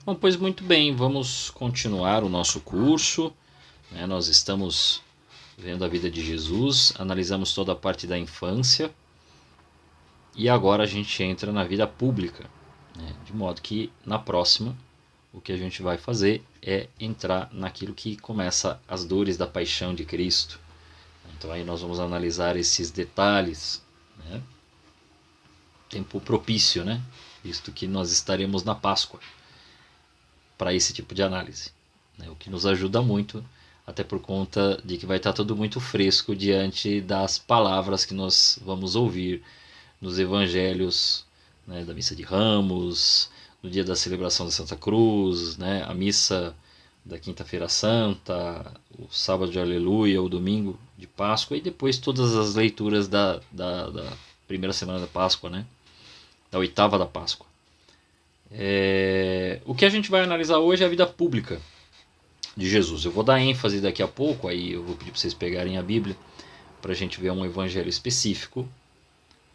Bom, pois muito bem, vamos continuar o nosso curso, né? Nós estamos vendo a vida de Jesus, analisamos toda a parte da infância e agora a gente entra na vida pública, né? De modo que na próxima o que a gente vai fazer é entrar naquilo que começa as dores da paixão de Cristo. Então aí nós vamos analisar esses detalhes, né? Tempo propício, né? Visto que nós estaremos na Páscoa para esse tipo de análise, né? O que nos ajuda muito, até por conta de que vai estar tudo muito fresco diante das palavras que nós vamos ouvir nos evangelhos, né? Da missa de Ramos, no dia da celebração da Santa Cruz, né? A missa da Quinta-feira Santa, o sábado de Aleluia, o domingo de Páscoa e depois todas as leituras da primeira semana da Páscoa, né? Da oitava da Páscoa. O que a gente vai analisar hoje é a vida pública de Jesus. Eu vou dar ênfase daqui a pouco, aí eu vou pedir para vocês pegarem a Bíblia para a gente ver um evangelho específico,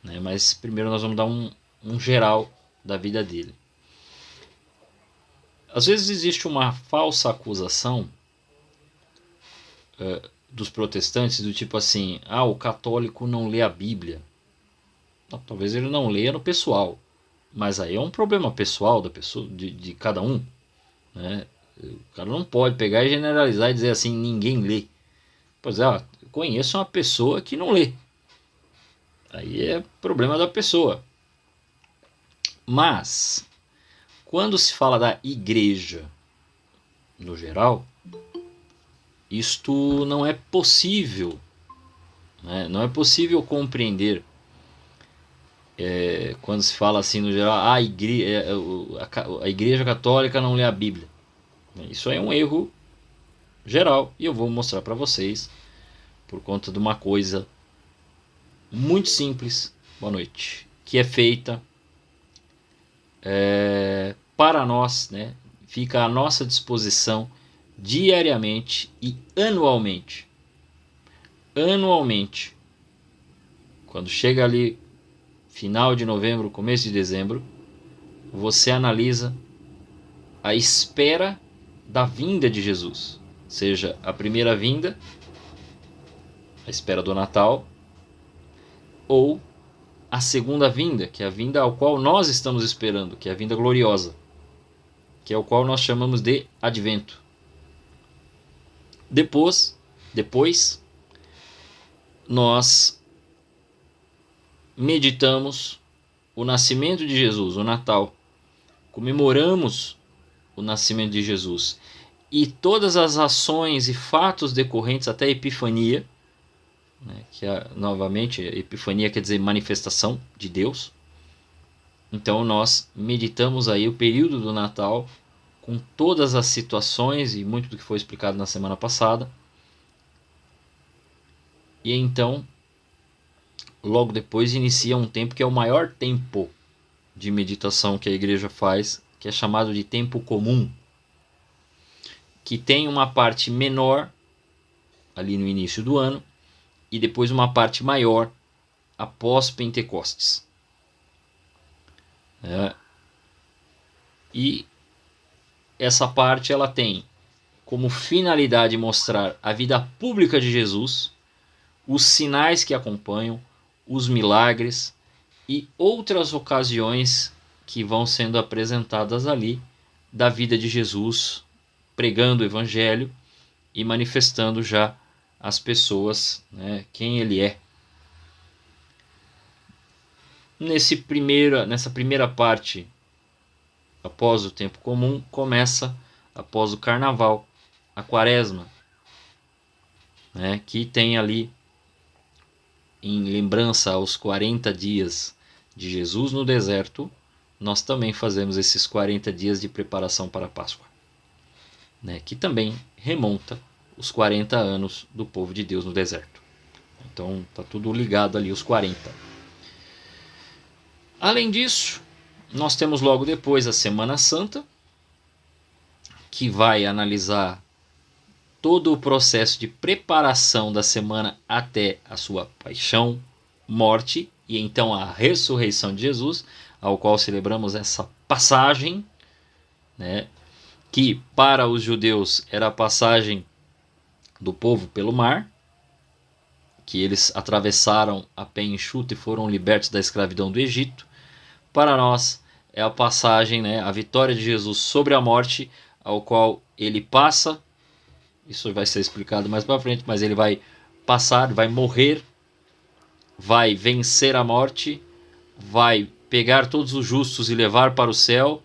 né? Mas primeiro nós vamos dar um geral da vida dele. Às vezes existe uma falsa acusação dos protestantes do tipo assim, o católico não lê a Bíblia. Não, talvez ele não leia no pessoal, mas aí é um problema pessoal da pessoa, de cada um, né? O cara não pode pegar e generalizar e dizer assim, ninguém lê. Pois é, eu conheço uma pessoa que não lê. Aí é problema da pessoa. Mas, quando se fala da igreja, no geral, isto não é possível, né? Não é possível compreender quando se fala assim no geral, a igreja católica não lê a Bíblia. Isso é um erro geral e eu vou mostrar para vocês por conta de uma coisa muito simples, boa noite, que é feita para nós, né? Fica à nossa disposição diariamente e anualmente. Anualmente, quando chega ali final de novembro, começo de dezembro, você analisa a espera da vinda de Jesus, seja a primeira vinda, a espera do Natal, ou a segunda vinda, que é a vinda ao qual nós estamos esperando, que é a vinda gloriosa, que é o qual nós chamamos de Advento. Depois nós meditamos o nascimento de Jesus, o Natal. Comemoramos o nascimento de Jesus. E todas as ações e fatos decorrentes até a Epifania, né, que novamente, Epifania quer dizer manifestação de Deus. Então nós meditamos aí o período do Natal com todas as situações e muito do que foi explicado na semana passada. E então, logo depois inicia um tempo que é o maior tempo de meditação que a igreja faz, que é chamado de tempo comum, que tem uma parte menor ali no início do ano e depois uma parte maior após Pentecostes. E essa parte ela tem como finalidade mostrar a vida pública de Jesus, os sinais que acompanham, os milagres e outras ocasiões que vão sendo apresentadas ali da vida de Jesus, pregando o evangelho e manifestando já às pessoas, né, quem ele é. Nessa primeira parte, após o tempo comum, começa após o carnaval, a quaresma, né, que tem ali em lembrança aos 40 dias de Jesus no deserto, nós também fazemos esses 40 dias de preparação para a Páscoa, né, que também remonta os 40 anos do povo de Deus no deserto. Então está tudo ligado ali, os 40. Além disso, nós temos logo depois a Semana Santa, que vai analisar todo o processo de preparação da semana até a sua paixão, morte e então a ressurreição de Jesus, ao qual celebramos essa passagem, né, que para os judeus era a passagem do povo pelo mar, que eles atravessaram a pé enxuto e foram libertos da escravidão do Egito. Para nós é a passagem, né, a vitória de Jesus sobre a morte, ao qual ele passa. Isso vai ser explicado mais para frente, mas ele vai passar, vai morrer, vai vencer a morte, vai pegar todos os justos e levar para o céu,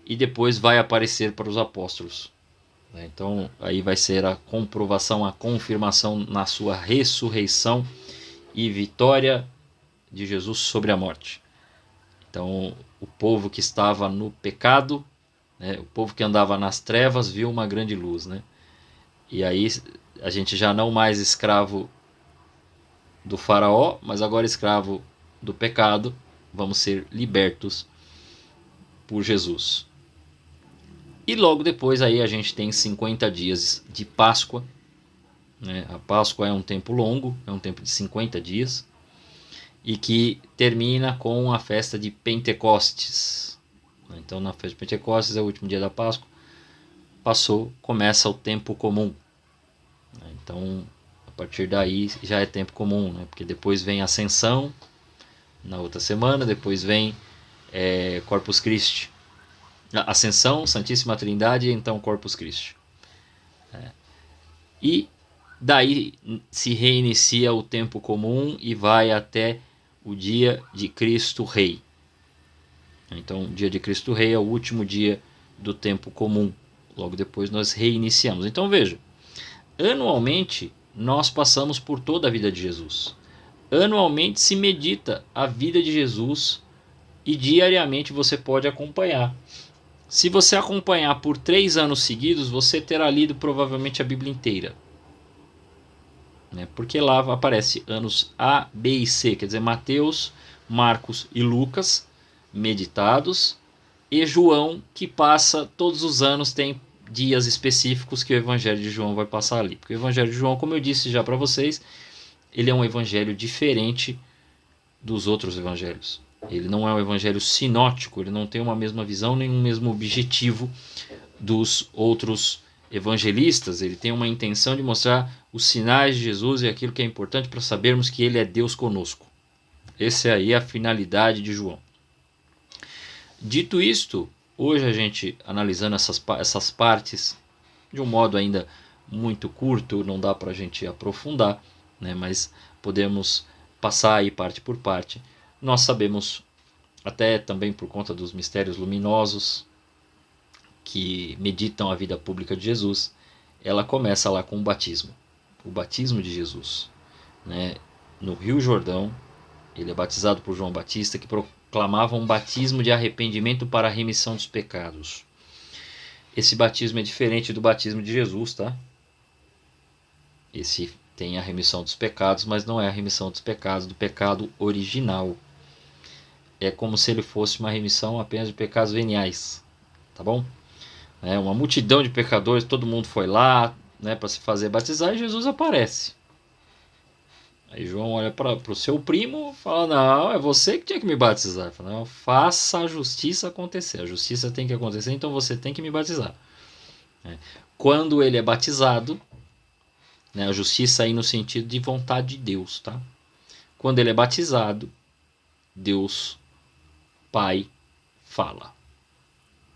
e depois vai aparecer para os apóstolos. Então aí vai ser a comprovação, a confirmação na sua ressurreição e vitória de Jesus sobre a morte. Então o povo que estava no pecado, né, o povo que andava nas trevas, viu uma grande luz, né? E aí a gente já não mais escravo do faraó, mas agora escravo do pecado, vamos ser libertos por Jesus. E logo depois aí a gente tem 50 dias de Páscoa, né? A Páscoa é um tempo longo, é um tempo de 50 dias, e que termina com a festa de Pentecostes. Então na festa de Pentecostes é o último dia da Páscoa, começa o tempo comum. Então a partir daí já é tempo comum, né? Porque depois vem a Ascensão na outra semana, depois vem Corpus Christi. Ascensão, Santíssima Trindade e então Corpus Christi. E daí se reinicia o tempo comum e vai até o dia de Cristo Rei. Então o dia de Cristo Rei é o último dia do tempo comum. Logo depois nós reiniciamos. Então veja, anualmente nós passamos por toda a vida de Jesus. Anualmente se medita a vida de Jesus e diariamente você pode acompanhar. Se você acompanhar por 3 anos seguidos, você terá lido provavelmente a Bíblia inteira. Porque lá aparece anos A, B e C, quer dizer, Mateus, Marcos e Lucas, meditados, e João, que passa todos os anos, tem dias específicos que o Evangelho de João vai passar ali. Porque o Evangelho de João, como eu disse já para vocês, ele é um evangelho diferente dos outros evangelhos. Ele não é um evangelho sinótico, ele não tem uma mesma visão nem um mesmo objetivo dos outros evangelistas. Ele tem uma intenção de mostrar os sinais de Jesus e aquilo que é importante para sabermos que ele é Deus conosco. Essa aí é a finalidade de João. Dito isto, hoje a gente analisando essas partes de um modo ainda muito curto, não dá para a gente aprofundar, né? Mas podemos passar aí parte por parte. Nós sabemos, até também por conta dos mistérios luminosos que meditam a vida pública de Jesus, ela começa lá com o batismo de Jesus, né? No Rio Jordão, ele é batizado por João Batista, que proclamava um batismo de arrependimento para a remissão dos pecados. Esse batismo é diferente do batismo de Jesus, tá? Esse tem a remissão dos pecados, mas não é a remissão dos pecados do pecado original. É como se ele fosse uma remissão apenas de pecados veniais, tá bom? Uma multidão de pecadores, todo mundo foi lá, né, para se fazer batizar, e Jesus aparece. Aí João olha para o seu primo e fala: não, é você que tinha que me batizar. Fala: não, faça a justiça acontecer. A justiça tem que acontecer, então você tem que me batizar. Quando ele é batizado, né, a justiça aí no sentido de vontade de Deus, tá? Quando ele é batizado, Deus Pai fala,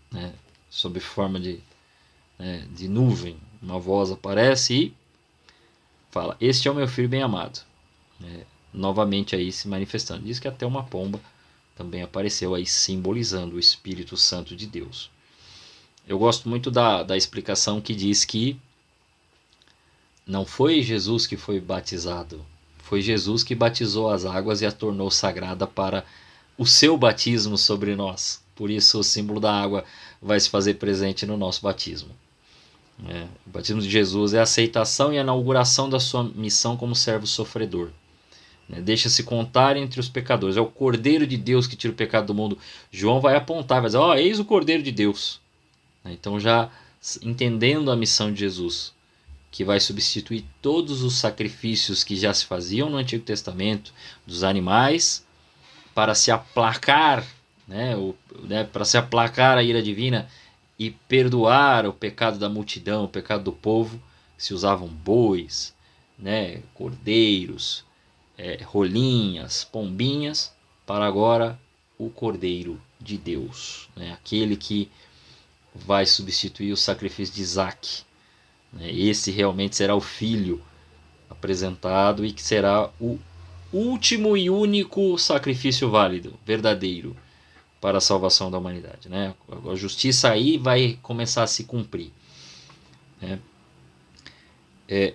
né, sob forma de nuvem. Uma voz aparece e fala: este é o meu filho bem amado. Novamente aí se manifestando. Diz que até uma pomba também apareceu aí simbolizando o Espírito Santo de Deus. Eu gosto muito da explicação que diz que não foi Jesus que foi batizado, foi Jesus que batizou as águas e a tornou sagrada para o seu batismo sobre nós. Por isso o símbolo da água vai se fazer presente no nosso batismo. O batismo de Jesus é a aceitação e a inauguração da sua missão como servo sofredor. Deixa-se contar entre os pecadores. É o Cordeiro de Deus que tira o pecado do mundo. João vai apontar, vai dizer: eis o Cordeiro de Deus. Então já entendendo a missão de Jesus, que vai substituir todos os sacrifícios que já se faziam no Antigo Testamento, dos animais, para se aplacar, para se aplacar a ira divina, e perdoar o pecado da multidão, o pecado do povo, se usavam bois, né, cordeiros, rolinhas, pombinhas, para agora o Cordeiro de Deus, né, aquele que vai substituir o sacrifício de Isaac. Né, esse realmente será o filho apresentado e que será o último e único sacrifício válido, verdadeiro, para a salvação da humanidade. Né? A justiça aí vai começar a se cumprir. Né?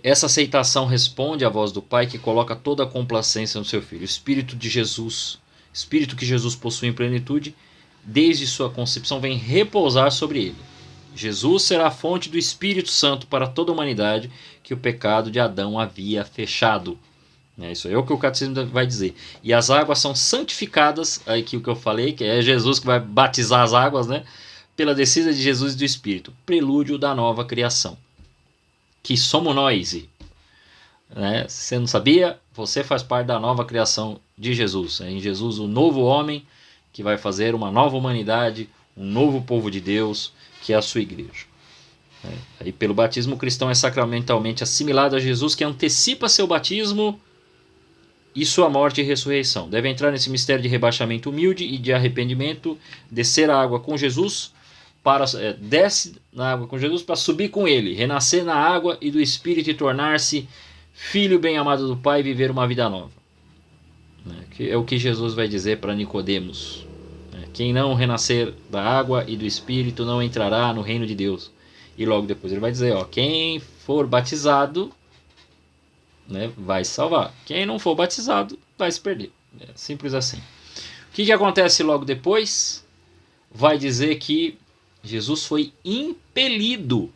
Essa aceitação responde à voz do Pai, que coloca toda a complacência no seu Filho. O Espírito de Jesus, Espírito que Jesus possui em plenitude, desde sua concepção, vem repousar sobre ele. Jesus será a fonte do Espírito Santo para toda a humanidade que o pecado de Adão havia fechado. Isso é o que o catecismo vai dizer. E as águas são santificadas, aqui o que eu falei, que é Jesus que vai batizar as águas, né, pela descida de Jesus e do Espírito. Prelúdio da nova criação, que somos nós. Né? Se você não sabia, você faz parte da nova criação de Jesus. É em Jesus o novo homem que vai fazer uma nova humanidade, um novo povo de Deus, que é a sua igreja. Aí, pelo batismo, o cristão é sacramentalmente assimilado a Jesus, que antecipa seu batismo e sua morte e ressurreição. Deve entrar nesse mistério de rebaixamento humilde e de arrependimento, descer a água com Jesus, desce na água com Jesus para subir com ele, renascer na água e do Espírito e tornar-se filho bem-amado do Pai e viver uma vida nova. Que é o que Jesus vai dizer para Nicodemos. Quem não renascer da água e do Espírito não entrará no reino de Deus. E logo depois ele vai dizer, quem for batizado, né, vai se salvar. Quem não for batizado vai se perder. Simples assim. O que acontece logo depois? Vai dizer que Jesus foi impelido.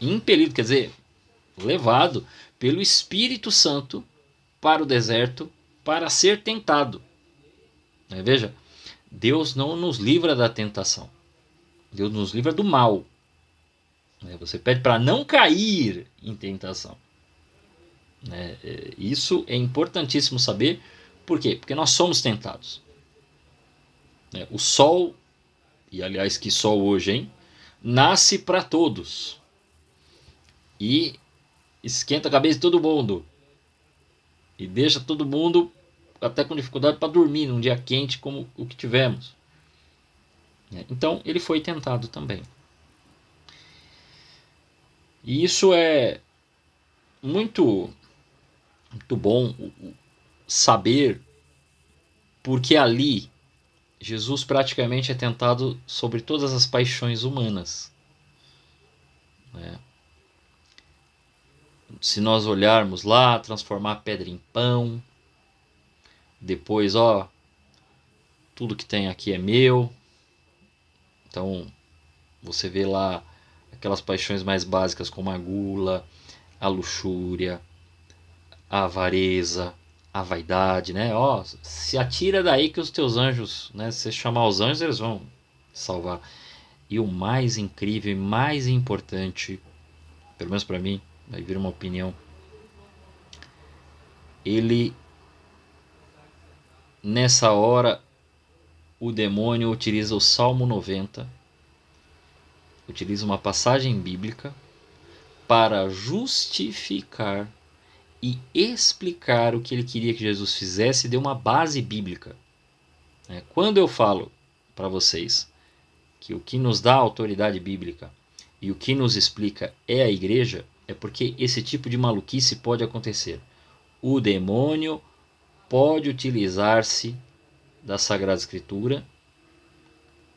Impelido, quer dizer, levado pelo Espírito Santo para o deserto para ser tentado. Veja, Deus não nos livra da tentação. Deus nos livra do mal. Você pede para não cair em tentação. Isso é importantíssimo saber. Por quê? Porque nós somos tentados. O sol, e aliás que sol hoje, hein? Nasce para todos. E esquenta a cabeça de todo mundo. E deixa todo mundo até com dificuldade para dormir num dia quente como o que tivemos. Então ele foi tentado também. E isso é muito bom saber, porque ali Jesus praticamente é tentado sobre todas as paixões humanas. Se nós olharmos lá, transformar pedra em pão, depois, tudo que tem aqui é meu. Então, você vê lá aquelas paixões mais básicas como a gula, a luxúria, a avareza, a vaidade, né? Se atira daí que os teus anjos, né? Se você chamar os anjos, eles vão salvar. E o mais incrível e mais importante, pelo menos para mim, vai vir uma opinião, ele, nessa hora, o demônio utiliza o Salmo 90, utiliza uma passagem bíblica para justificar e explicar o que ele queria que Jesus fizesse, deu uma base bíblica. Quando eu falo para vocês que o que nos dá autoridade bíblica e o que nos explica é a igreja, é porque esse tipo de maluquice pode acontecer. O demônio pode utilizar-se da Sagrada Escritura,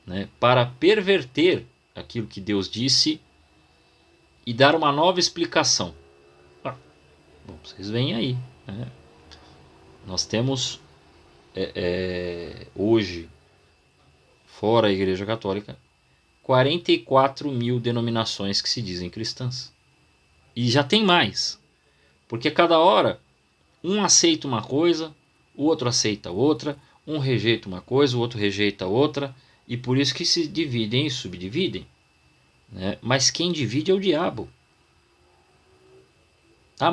né, para perverter aquilo que Deus disse e dar uma nova explicação. Bom, vocês veem aí. Né? Nós temos hoje, fora a Igreja Católica, 44 mil denominações que se dizem cristãs. E já tem mais. Porque cada hora um aceita uma coisa, o outro aceita outra, um rejeita uma coisa, o outro rejeita outra, e por isso que se dividem e subdividem. Né? Mas quem divide é o diabo.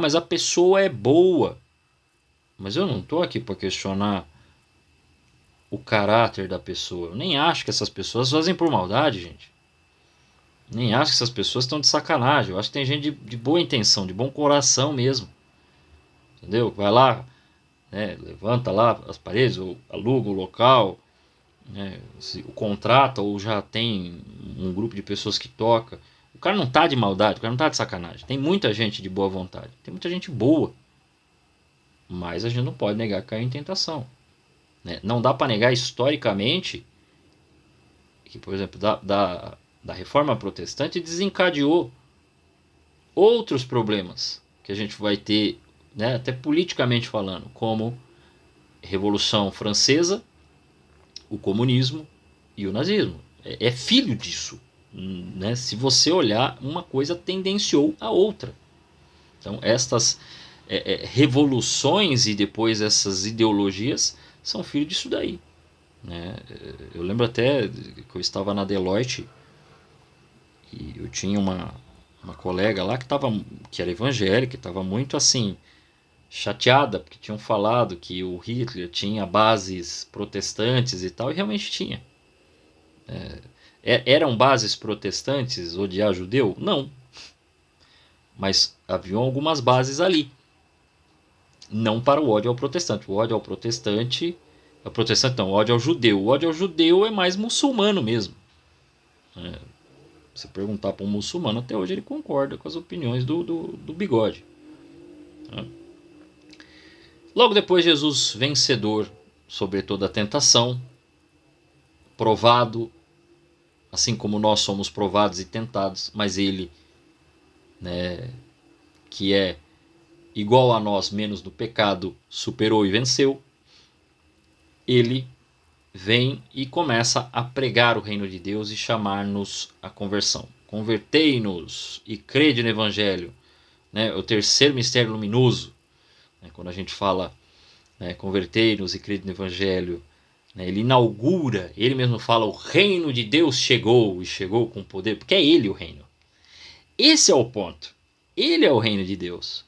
Mas a pessoa é boa. Mas eu não estou aqui para questionar o caráter da pessoa. Eu nem acho que essas pessoas fazem por maldade, gente. Nem acho que essas pessoas estão de sacanagem. Eu acho que tem gente de boa intenção, de bom coração mesmo. Entendeu? Vai lá, né, levanta lá as paredes, ou aluga o local, né, o contrata, ou já tem um grupo de pessoas que toca. O cara não tá de maldade, o cara não tá de sacanagem. Tem muita gente de boa vontade, tem muita gente boa. Mas a gente não pode negar que caiu em tentação. Né? Não dá para negar historicamente que, por exemplo, da reforma protestante desencadeou outros problemas que a gente vai ter, né, até politicamente falando, como Revolução Francesa, o comunismo e o nazismo. É filho disso. Né? Se você olhar, uma coisa tendenciou a outra. Então, estas revoluções e depois essas ideologias são filho disso daí. Né? Eu lembro até que eu estava na Deloitte e eu tinha uma colega lá que era evangélica, que estava muito assim chateada porque tinham falado que o Hitler tinha bases protestantes e tal, e realmente tinha. Eram bases protestantes odiar judeu? Não. Mas haviam algumas bases ali. Não para o ódio ao protestante. O ódio ao protestante não, o ódio ao judeu. O ódio ao judeu é mais muçulmano mesmo. Se perguntar para um muçulmano, até hoje ele concorda com as opiniões do bigode. Logo depois, Jesus, vencedor sobre toda a tentação, provado, assim como nós somos provados e tentados, mas ele, né, que é igual a nós, menos no pecado, superou e venceu. Ele vem e começa a pregar o reino de Deus e chamar-nos à conversão. Convertei-nos e crede no Evangelho. Né? O terceiro mistério luminoso. Né? Quando a gente fala, né, convertei-nos e crede no Evangelho, né, ele inaugura, ele mesmo fala, o reino de Deus chegou, e chegou com poder, porque é ele o reino. Esse é o ponto. Ele é o reino de Deus.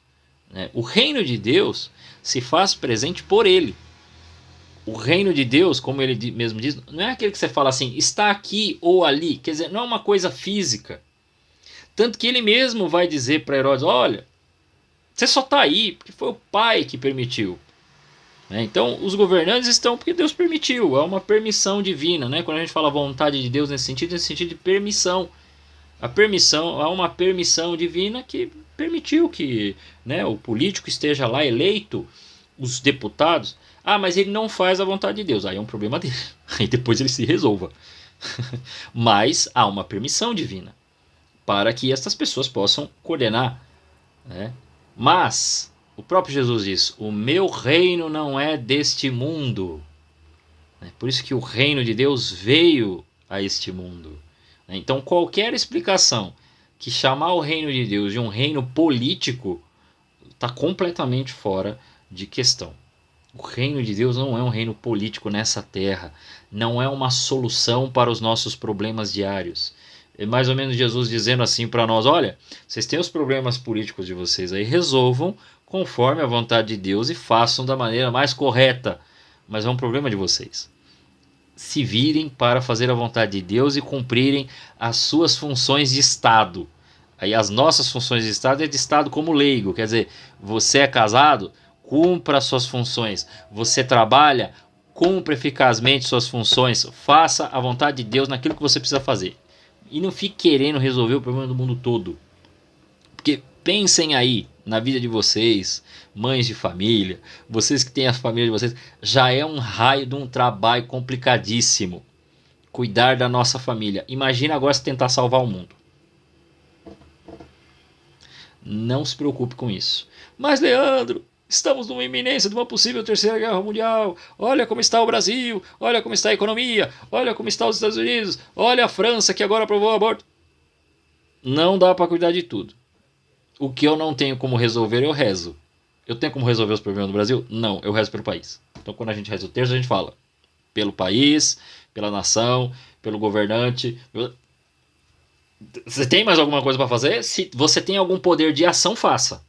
Né? O reino de Deus se faz presente por ele. O reino de Deus, como ele mesmo diz, não é aquele que você fala assim, está aqui ou ali. Quer dizer, não é uma coisa física. Tanto que ele mesmo vai dizer para Herodes, olha, você só está aí porque foi o Pai que permitiu. Então, os governantes estão porque Deus permitiu. É uma permissão divina. Né? Quando a gente fala vontade de Deus nesse sentido de permissão. A permissão é uma permissão divina que permitiu que, né, o político esteja lá eleito, os deputados. Ah, mas ele não faz a vontade de Deus. Aí é um problema dele. Aí depois ele se resolva. Mas há uma permissão divina para que estas pessoas possam coordenar. Né? Mas o próprio Jesus diz, o meu reino não é deste mundo. Por isso que o reino de Deus veio a este mundo. Então qualquer explicação que chamar o reino de Deus de um reino político está completamente fora de questão. O reino de Deus não é um reino político nessa terra. Não é uma solução para os nossos problemas diários. É mais ou menos Jesus dizendo assim para nós, olha, vocês têm os problemas políticos de vocês aí, resolvam conforme a vontade de Deus e façam da maneira mais correta. Mas é um problema de vocês. Se virem para fazer a vontade de Deus e cumprirem as suas funções de Estado. Aí as nossas funções de Estado é de Estado como leigo. Quer dizer, você é casado, cumpra as suas funções. Você trabalha, cumpra eficazmente suas funções. Faça a vontade de Deus naquilo que você precisa fazer. E não fique querendo resolver o problema do mundo todo. Porque pensem aí na vida de vocês, mães de família, vocês que têm a família de vocês, já é um raio de um trabalho complicadíssimo. Cuidar da nossa família. Imagina agora se tentar salvar o mundo. Não se preocupe com isso. Mas, Leandro, estamos numa iminência de uma possível terceira guerra mundial. Olha como está o Brasil, olha como está a economia, olha como está os Estados Unidos, olha a França que agora aprovou o aborto. Não dá para cuidar de tudo. O que eu não tenho como resolver, eu rezo. Eu tenho como resolver os problemas do Brasil? Não, eu rezo pelo país. Então quando a gente reza o terço, a gente fala pelo país, pela nação, pelo governante. Você tem mais alguma coisa para fazer? Se você tem algum poder de ação, faça.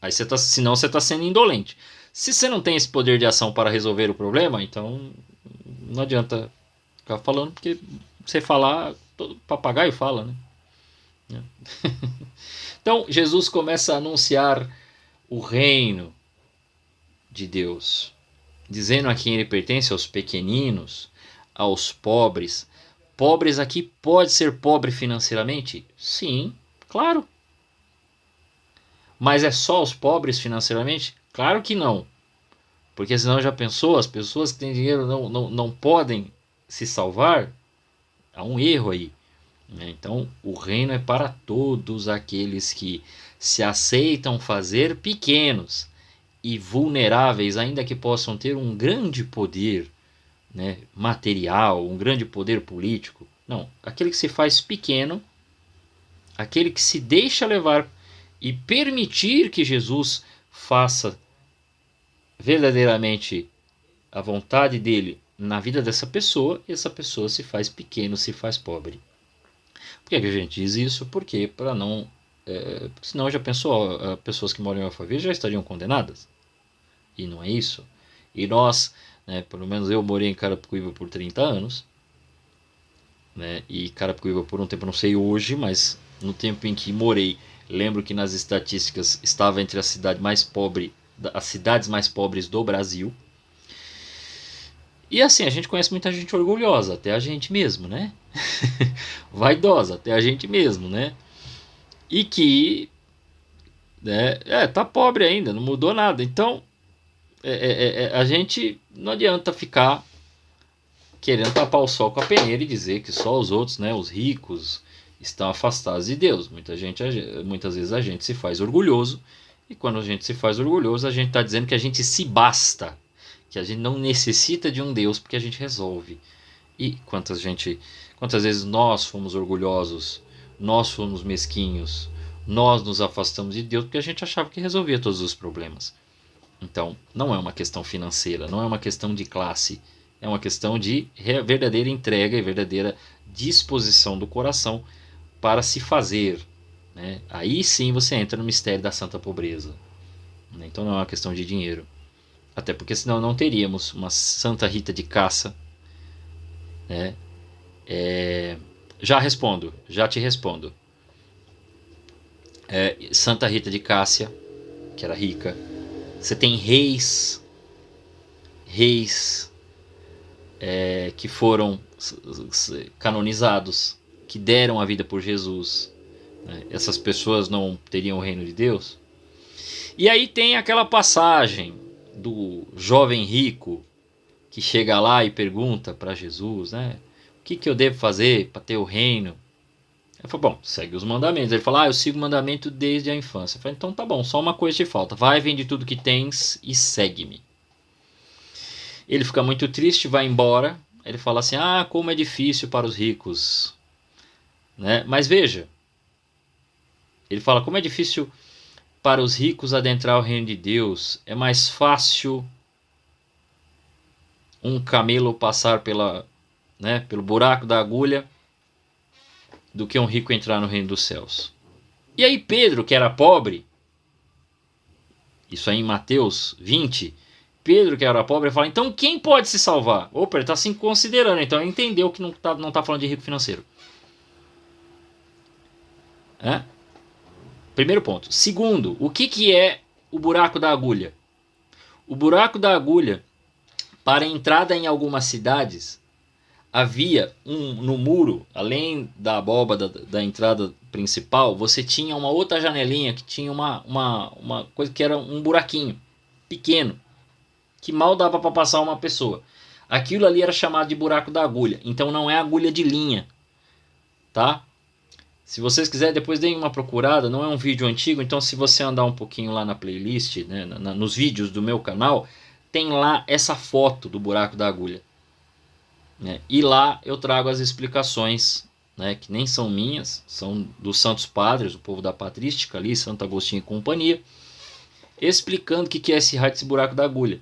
Aí senão você está sendo indolente. Se você não tem esse poder de ação para resolver o problema, então não adianta ficar falando, porque você falar, todo papagaio fala, né? Então Jesus começa a anunciar o reino de Deus, dizendo a quem ele pertence, aos pequeninos, aos pobres. Pobres aqui pode ser pobre financeiramente? Sim, claro. Mas é só os pobres financeiramente? Claro que não. Porque senão já pensou, as pessoas que têm dinheiro não podem se salvar? Há um erro aí. Então o reino é para todos aqueles que se aceitam fazer pequenos e vulneráveis, ainda que possam ter um grande poder, né, material, um grande poder político. Não, aquele que se faz pequeno, aquele que se deixa levar e permitir que Jesus faça verdadeiramente a vontade dele na vida dessa pessoa, e essa pessoa se faz pequeno, se faz pobre. Por que a gente diz isso? Porque para não... senão já pensou, pessoas que moram em Alphaville já estariam condenadas. E não é isso. E nós, né, pelo menos eu morei em Carapicuíba por 30 anos, né, e Carapicuíba por um tempo, não sei hoje, mas no tempo em que morei, lembro que nas estatísticas estava entre as cidades mais pobres do Brasil. E assim, a gente conhece muita gente orgulhosa, até a gente mesmo, né? Vaidosa, até a gente mesmo, né? E que, né, tá pobre ainda, não mudou nada. Então, a gente não adianta ficar querendo tapar o sol com a peneira e dizer que só os outros, né, os ricos, estão afastados de Deus. Muitas vezes a gente se faz orgulhoso, e quando a gente se faz orgulhoso, a gente está dizendo que a gente se basta, que a gente não necessita de um Deus porque a gente resolve. E quantas vezes nós fomos orgulhosos, nós fomos mesquinhos, nós nos afastamos de Deus porque a gente achava que resolvia todos os problemas. Então, não é uma questão financeira, não é uma questão de classe, é uma questão de verdadeira entrega e verdadeira disposição do coração para se fazer, né? Aí sim você entra no mistério da santa pobreza. Então não é uma questão de dinheiro. Até porque senão não teríamos uma Santa Rita de Cássia, né? Já te respondo. Santa Rita de Cássia, que era rica. Você tem reis que foram canonizados, que deram a vida por Jesus. Essas pessoas não teriam o reino de Deus? E aí tem aquela passagem do jovem rico que chega lá e pergunta para Jesus, né? O que eu devo fazer para ter o reino? Ele falou, bom, segue os mandamentos. Ele falou, eu sigo o mandamento desde a infância. Eu falei, então tá bom, só uma coisa te falta. Vai, vende tudo que tens e segue-me. Ele fica muito triste, vai embora. Ele fala assim, como é difícil para os ricos, né? Mas veja, ele fala, como é difícil para os ricos adentrar o reino de Deus. É mais fácil um camelo passar pelo buraco da agulha do que um rico entrar no reino dos céus. E aí Pedro, que era pobre, isso aí em Mateus 20, Pedro, que era pobre, fala, então quem pode se salvar? Opa, ele está se considerando, então ele entendeu que não tá falando de rico financeiro. Primeiro ponto. Segundo, o que é o buraco da agulha? O buraco da agulha, para a entrada em algumas cidades, havia no muro, além da abóbada da entrada principal, você tinha uma outra janelinha que tinha uma coisa que era um buraquinho pequeno, que mal dava para passar uma pessoa. Aquilo ali era chamado de buraco da agulha. Então não é agulha de linha, tá? Se vocês quiserem, depois deem uma procurada. Não é um vídeo antigo, então se você andar um pouquinho lá na playlist, né, nos vídeos do meu canal, tem lá essa foto do buraco da agulha. E lá eu trago as explicações, né, que nem são minhas, são dos santos padres, o povo da patrística ali, Santo Agostinho e companhia, explicando o que é esse raio desse buraco da agulha.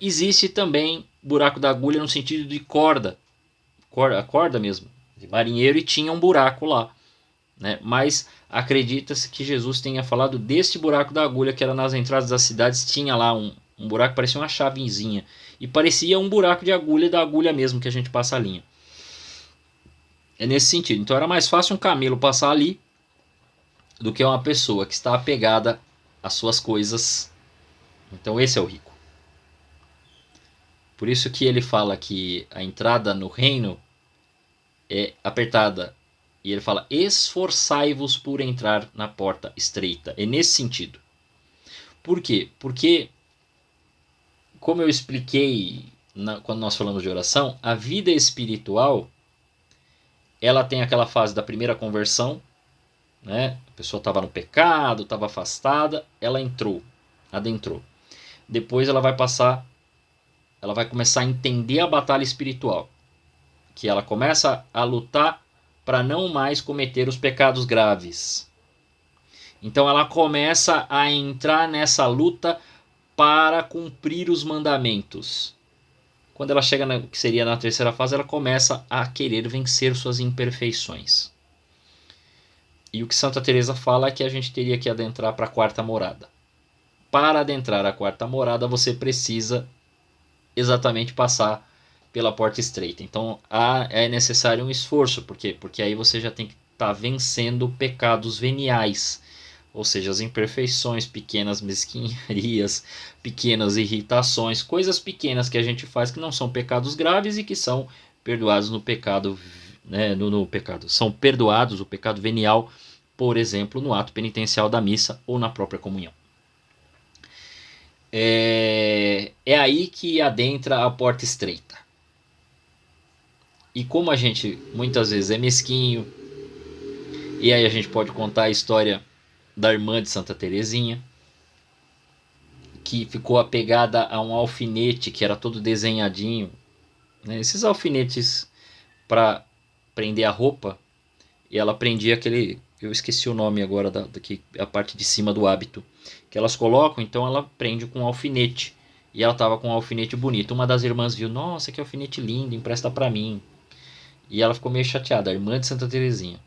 Existe também buraco da agulha no sentido de corda, a corda mesmo, de marinheiro, e tinha um buraco lá. Mas acredita-se que Jesus tenha falado deste buraco da agulha, que era nas entradas das cidades, tinha lá Um buraco que parecia uma chavezinha. E parecia um buraco de agulha, da agulha mesmo que a gente passa a linha. É nesse sentido. Então era mais fácil um camelo passar ali do que uma pessoa que está apegada às suas coisas. Então esse é o rico. Por isso que ele fala que a entrada no reino é apertada. E ele fala, esforçai-vos por entrar na porta estreita. É nesse sentido. Por quê? Porque, como eu expliquei quando nós falamos de oração, a vida espiritual, ela tem aquela fase da primeira conversão, né? A pessoa estava no pecado, estava afastada, ela adentrou. Depois ela vai começar a entender a batalha espiritual, que ela começa a lutar para não mais cometer os pecados graves. Então ela começa a entrar nessa luta para cumprir os mandamentos. Quando ela chega no que seria na terceira fase, ela começa a querer vencer suas imperfeições. E o que Santa Teresa fala é que a gente teria que adentrar para a quarta morada. Para adentrar a quarta morada, você precisa exatamente passar pela porta estreita. Então é necessário um esforço. Por quê? Porque aí você já tem que estar vencendo pecados veniais. Ou seja, as imperfeições, pequenas mesquinharias, pequenas irritações, coisas pequenas que a gente faz que não são pecados graves e que são perdoados no pecado, né, no pecado. São perdoados o pecado venial, por exemplo, no ato penitencial da missa ou na própria comunhão. É aí que adentra a porta estreita. E como a gente muitas vezes é mesquinho, e aí a gente pode contar a história da irmã de Santa Teresinha, que ficou apegada a um alfinete que era todo desenhadinho, né? Esses alfinetes para prender a roupa, e ela prendia aquele, eu esqueci o nome agora a parte de cima do hábito que elas colocam, então ela prende com um alfinete, e ela estava com um alfinete bonito. Uma das irmãs viu, nossa, que alfinete lindo, empresta para mim. E ela ficou meio chateada, a irmã de Santa Teresinha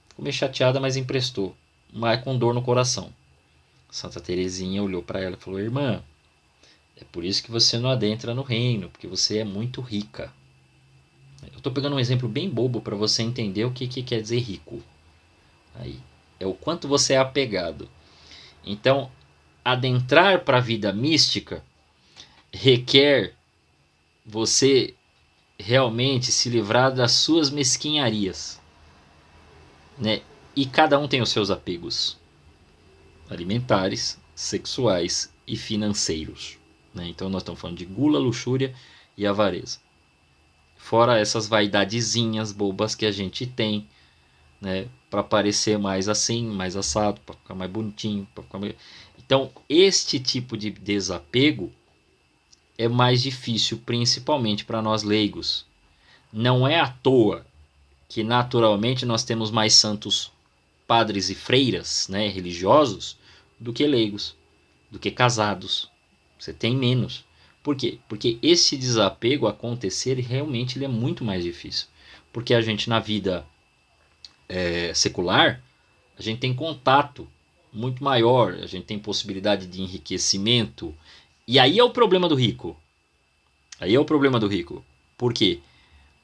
ficou meio chateada, mas emprestou, mas com dor no coração. Santa Teresinha olhou para ela e falou, irmã, é por isso que você não adentra no reino, porque você é muito rica. Eu estou pegando um exemplo bem bobo para você entender o que quer dizer rico. Aí, é o quanto você é apegado. Então, adentrar para a vida mística requer você realmente se livrar das suas mesquinharias, né? E cada um tem os seus apegos alimentares, sexuais e financeiros, né? Então nós estamos falando de gula, luxúria e avareza. Fora essas vaidadezinhas bobas que a gente tem, né? Para parecer mais assim, mais assado, para ficar mais bonitinho, para ficar mais... Então, este tipo de desapego é mais difícil, principalmente para nós leigos. Não é à toa que naturalmente nós temos mais santos padres e freiras, né, religiosos, do que leigos, do que casados. Você tem menos. Por quê? Porque esse desapego acontecer realmente ele é muito mais difícil. Porque a gente na vida secular, a gente tem contato muito maior, a gente tem possibilidade de enriquecimento. E aí é o problema do rico. Aí é o problema do rico. Por quê?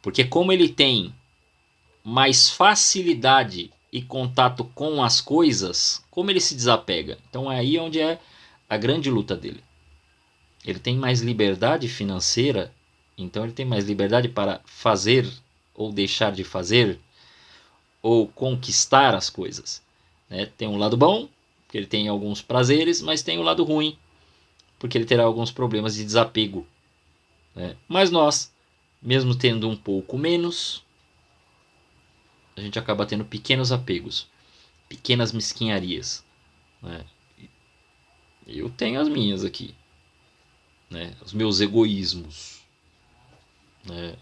Porque como ele tem mais facilidade e contato com as coisas, como ele se desapega? Então é aí onde é a grande luta dele. Ele tem mais liberdade financeira, então ele tem mais liberdade para fazer ou deixar de fazer, ou conquistar as coisas, né? Tem um lado bom, porque ele tem alguns prazeres, mas tem o lado ruim, porque ele terá alguns problemas de desapego, né? Mas nós, mesmo tendo um pouco menos, a gente acaba tendo pequenos apegos, pequenas mesquinharias, né? Eu tenho as minhas aqui, né? Os meus egoísmos, né?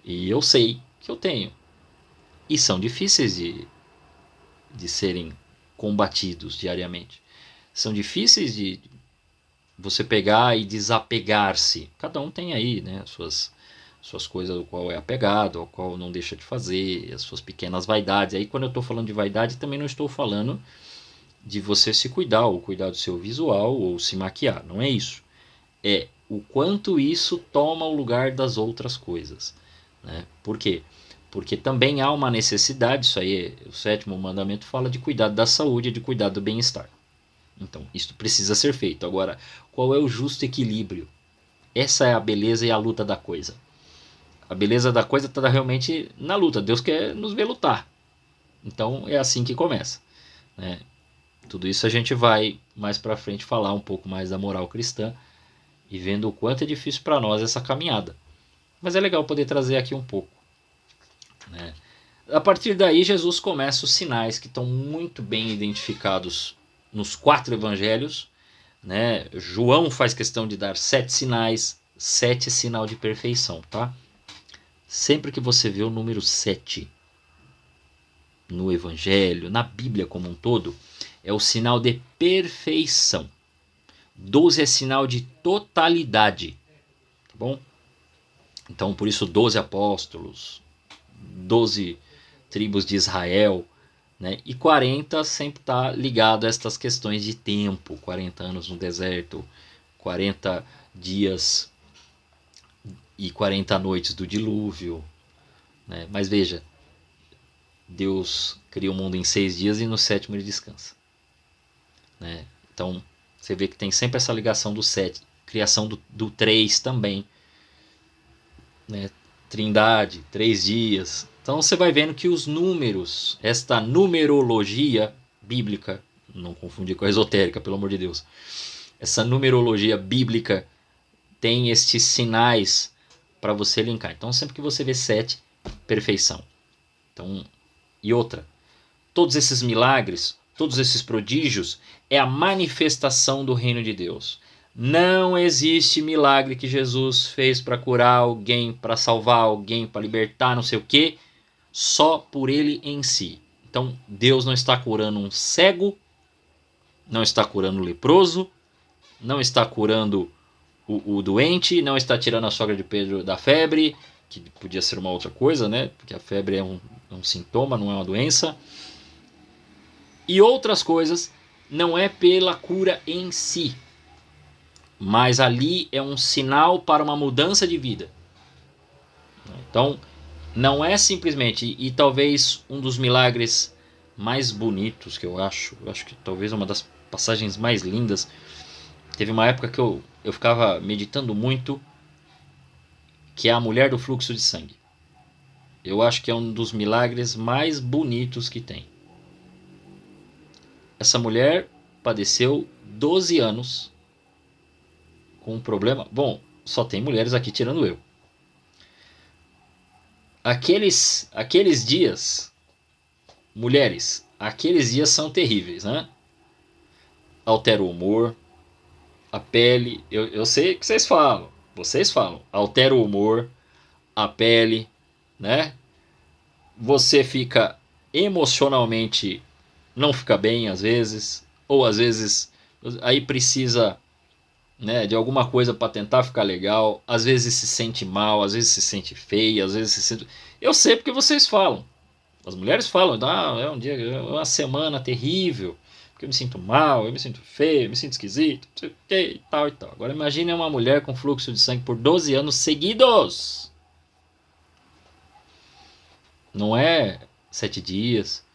E eu sei que eu tenho. E são difíceis de serem combatidos diariamente. São difíceis de você pegar e desapegar-se. Cada um tem aí, né, suas coisas ao qual é apegado, ao qual não deixa de fazer, as suas pequenas vaidades. Aí quando eu estou falando de vaidade, também não estou falando de você se cuidar, ou cuidar do seu visual, ou se maquiar. Não é isso. É o quanto isso toma o lugar das outras coisas. Né? Por quê? Porque também há uma necessidade, isso aí, o 7º mandamento fala de cuidado da saúde e de cuidado do bem-estar. Então, isso precisa ser feito. Agora, qual é o justo equilíbrio? Essa é a beleza e a luta da coisa. A beleza da coisa está realmente na luta. Deus quer nos ver lutar. Então, é assim que começa. Né? Tudo isso a gente vai mais para frente falar um pouco mais da moral cristã e vendo o quanto é difícil para nós essa caminhada. Mas é legal poder trazer aqui um pouco. Né? A partir daí, Jesus começa os sinais que estão muito bem identificados nos 4 evangelhos. Né? João faz questão de dar 7 sinais, 7 é sinal de perfeição. Tá? Sempre que você vê o número 7 no evangelho, na Bíblia como um todo, é o sinal de perfeição. 12 é sinal de totalidade. Tá bom? Então, por isso, 12 apóstolos, 12 tribos de Israel, né? E 40 sempre está ligado a estas questões de tempo. 40 anos no deserto, 40 dias e 40 noites do dilúvio. Né? Mas veja, Deus cria o mundo em 6 dias e no 7º ele descansa. Né? Então, você vê que tem sempre essa ligação do 7, criação do 3 também. Né? Trindade, 3 dias. Então você vai vendo que os números, esta numerologia bíblica, não confundir com a esotérica, pelo amor de Deus, essa numerologia bíblica tem estes sinais para você linkar. Então sempre que você vê 7, perfeição. Então, e outra, todos esses milagres, todos esses prodígios é a manifestação do reino de Deus. Não existe milagre que Jesus fez para curar alguém, para salvar alguém, para libertar não sei o que, só por ele em si. Então Deus não está curando um cego, não está curando o leproso, não está curando o doente, não está tirando a sogra de Pedro da febre, que podia ser uma outra coisa, né? Porque a febre é um sintoma, não é uma doença. E outras coisas, não é pela cura em si, mas ali é um sinal para uma mudança de vida. Então, não é simplesmente, e talvez um dos milagres mais bonitos que eu acho que talvez uma das passagens mais lindas, teve uma época que eu ficava meditando muito, que é a mulher do fluxo de sangue. Eu acho que é um dos milagres mais bonitos que tem. Essa mulher padeceu 12 anos com um problema. Bom, só tem mulheres aqui tirando eu. Aqueles dias, mulheres, aqueles dias são terríveis, né? Altera o humor, a pele, eu sei que vocês falam, altera o humor, a pele, né? Você fica emocionalmente, não fica bem às vezes, ou às vezes aí precisa, né, de alguma coisa para tentar ficar legal, às vezes se sente mal, às vezes se sente feia, às vezes se sente... Eu sei porque vocês falam, as mulheres falam, é um dia, é uma semana terrível, porque eu me sinto mal, eu me sinto feio, eu me sinto esquisito, não sei o que, e tal e tal. Agora imagine uma mulher com fluxo de sangue por 12 anos seguidos. Não é 7 dias,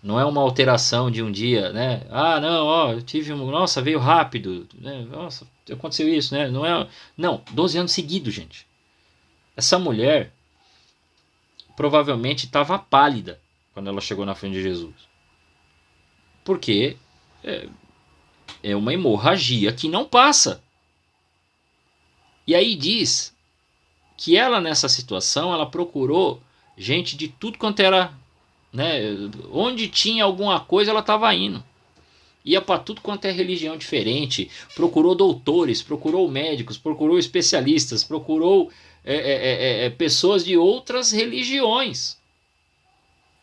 não é uma alteração de um dia, né? Ah, não, ó, eu tive um... Nossa, veio rápido, né? Nossa, aconteceu isso, né? Não, 12 anos seguidos, gente. Essa mulher provavelmente estava pálida quando ela chegou na frente de Jesus. Porque é uma hemorragia que não passa. E aí diz que ela, nessa situação, ela procurou gente de tudo quanto era, né? Onde tinha alguma coisa, ela estava indo. Ia para tudo quanto é religião diferente, procurou doutores, procurou médicos, procurou especialistas, procurou pessoas de outras religiões.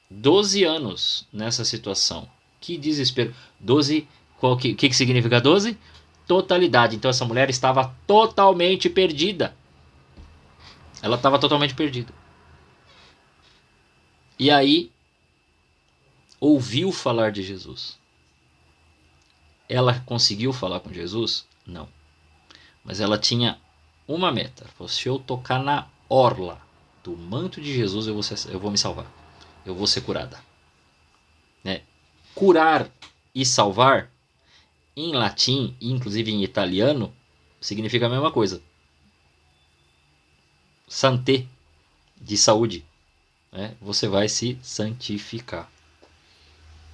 12 anos nessa situação. Que desespero. 12, o que significa 12? Totalidade. Então essa mulher estava totalmente perdida. Ela estava totalmente perdida. E aí, ouviu falar de Jesus. ela conseguiu falar com Jesus? Não. Mas ela tinha uma meta. Ela falou, se eu tocar na orla do manto de Jesus, eu vou me salvar. Eu vou ser curada. Né? Curar e salvar, em latim, inclusive em italiano, significa a mesma coisa. Santé, de saúde. Né? Você vai se santificar.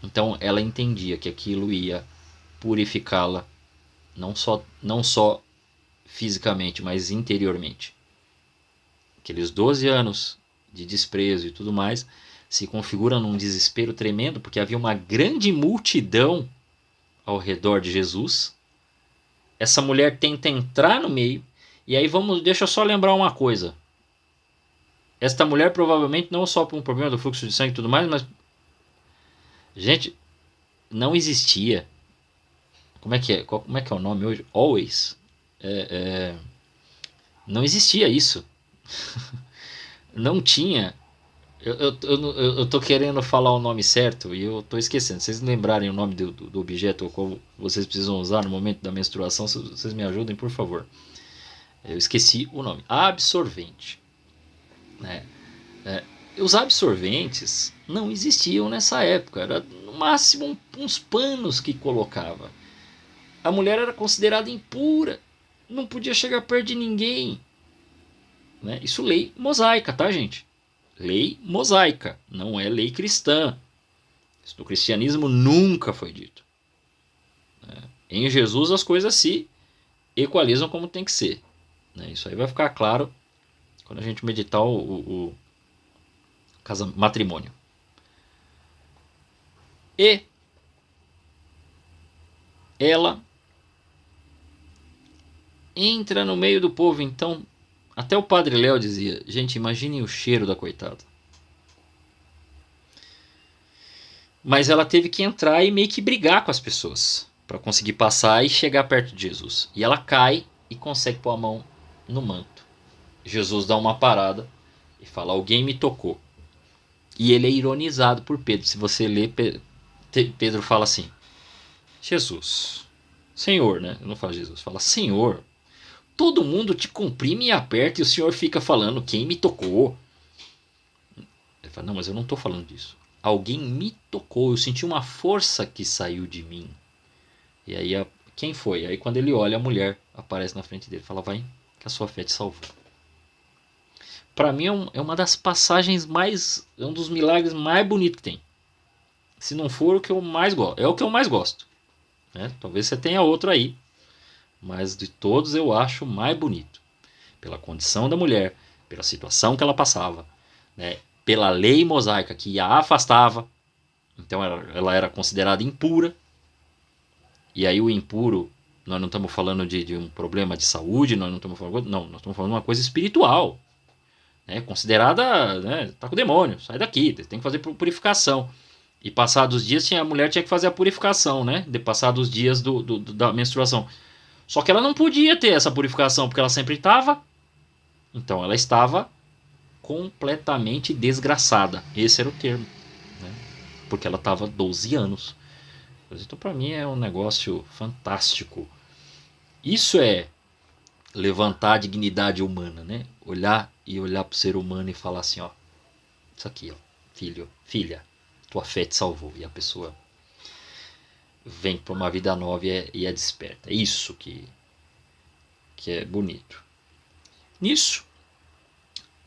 Então ela entendia que aquilo ia purificá-la, não só fisicamente, mas interiormente. Aqueles 12 anos de desprezo e tudo mais se configuram num desespero tremendo, porque havia uma grande multidão ao redor de Jesus. Essa mulher tenta entrar no meio, e aí deixa eu só lembrar uma coisa. Esta mulher provavelmente não só por um problema do fluxo de sangue e tudo mais, mas, gente, não existia. Como é que é o nome hoje? Always. Não existia isso. Não tinha. Eu tô querendo falar o nome certo e eu tô esquecendo. Se vocês lembrarem o nome do objeto qual vocês precisam usar no momento da menstruação, vocês me ajudem, por favor. Eu esqueci o nome. Absorvente. Né? Os absorventes não existiam nessa época. Era no máximo uns panos que colocava. A mulher era considerada impura. Não podia chegar perto de ninguém. Né? Isso lei mosaica, tá, gente? Lei mosaica, não é lei cristã. Isso no cristianismo nunca foi dito. Em Jesus as coisas se equalizam como tem que ser. Isso aí vai ficar claro quando a gente meditar o matrimônio. E ela entra no meio do povo, então. Até o Padre Léo dizia, gente, imaginem o cheiro da coitada. Mas ela teve que entrar e meio que brigar com as pessoas para conseguir passar e chegar perto de Jesus. E ela cai e consegue pôr a mão no manto. Jesus dá uma parada e fala, alguém me tocou. E ele é ironizado por Pedro. Se você ler, Pedro fala assim, Jesus, Senhor, né? Não fala Jesus, fala Senhor. Todo mundo te comprime e aperta e o senhor fica falando quem me tocou. Ele fala, não, mas eu não estou falando disso. Alguém me tocou, eu senti uma força que saiu de mim. E aí, quem foi? Aí quando ele olha, a mulher aparece na frente dele. Fala, vai, que a sua fé te salvou. Para mim é uma das passagens mais... É um dos milagres mais bonitos que tem. Se não for o que eu mais gosto. É o que eu mais gosto. Né? Talvez você tenha outro aí. Mas de todos eu acho mais bonito. Pela condição da mulher, pela situação que ela passava, né? Pela lei mosaica que a afastava. Então ela era considerada impura. E aí o impuro, nós não estamos falando de um problema de saúde, nós estamos falando de uma coisa espiritual. Né? Considerada, né? Tá com o demônio, sai daqui, tem que fazer purificação. E passados os dias, a mulher tinha que fazer a purificação, né? De passados os dias da menstruação. Só que ela não podia ter essa purificação, porque ela sempre estava. Então ela estava completamente desgraçada. Esse era o termo. Né? Porque ela estava 12 anos. Então para mim é um negócio fantástico. Isso é levantar a dignidade humana. Né? Olhar para o ser humano e falar assim, ó, isso aqui, ó, filho, filha, tua fé te salvou. E a pessoa vem para uma vida nova e é desperta. É isso que é bonito. Nisso,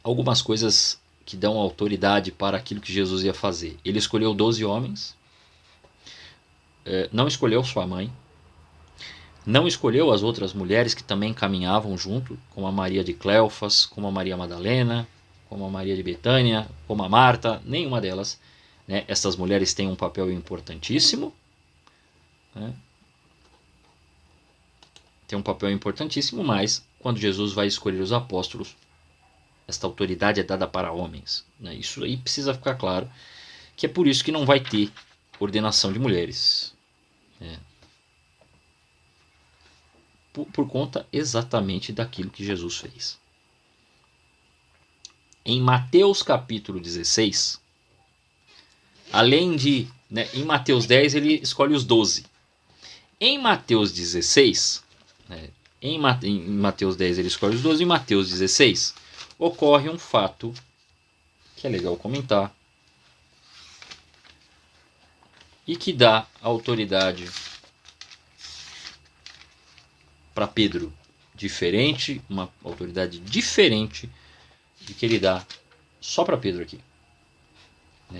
algumas coisas que dão autoridade para aquilo que Jesus ia fazer. Ele escolheu 12 homens, não escolheu sua mãe, não escolheu as outras mulheres que também caminhavam junto, como a Maria de Cleofas, como a Maria Madalena, como a Maria de Betânia, como a Marta, nenhuma delas. Né? Essas mulheres têm um papel importantíssimo. Né? Tem um papel importantíssimo, mas quando Jesus vai escolher os apóstolos, esta autoridade é dada para homens. Né? Isso aí precisa ficar claro, que é por isso que não vai ter ordenação de mulheres. Né? Por conta exatamente daquilo que Jesus fez. Em Mateus capítulo 16, além de... Né, em Mateus 10 ele escolhe os 12. Em Mateus 16, né, em Mateus 10 ele escolhe os 12, em Mateus 16 ocorre um fato que é legal comentar e que dá autoridade para Pedro, diferente, uma autoridade diferente de que ele dá só para Pedro aqui.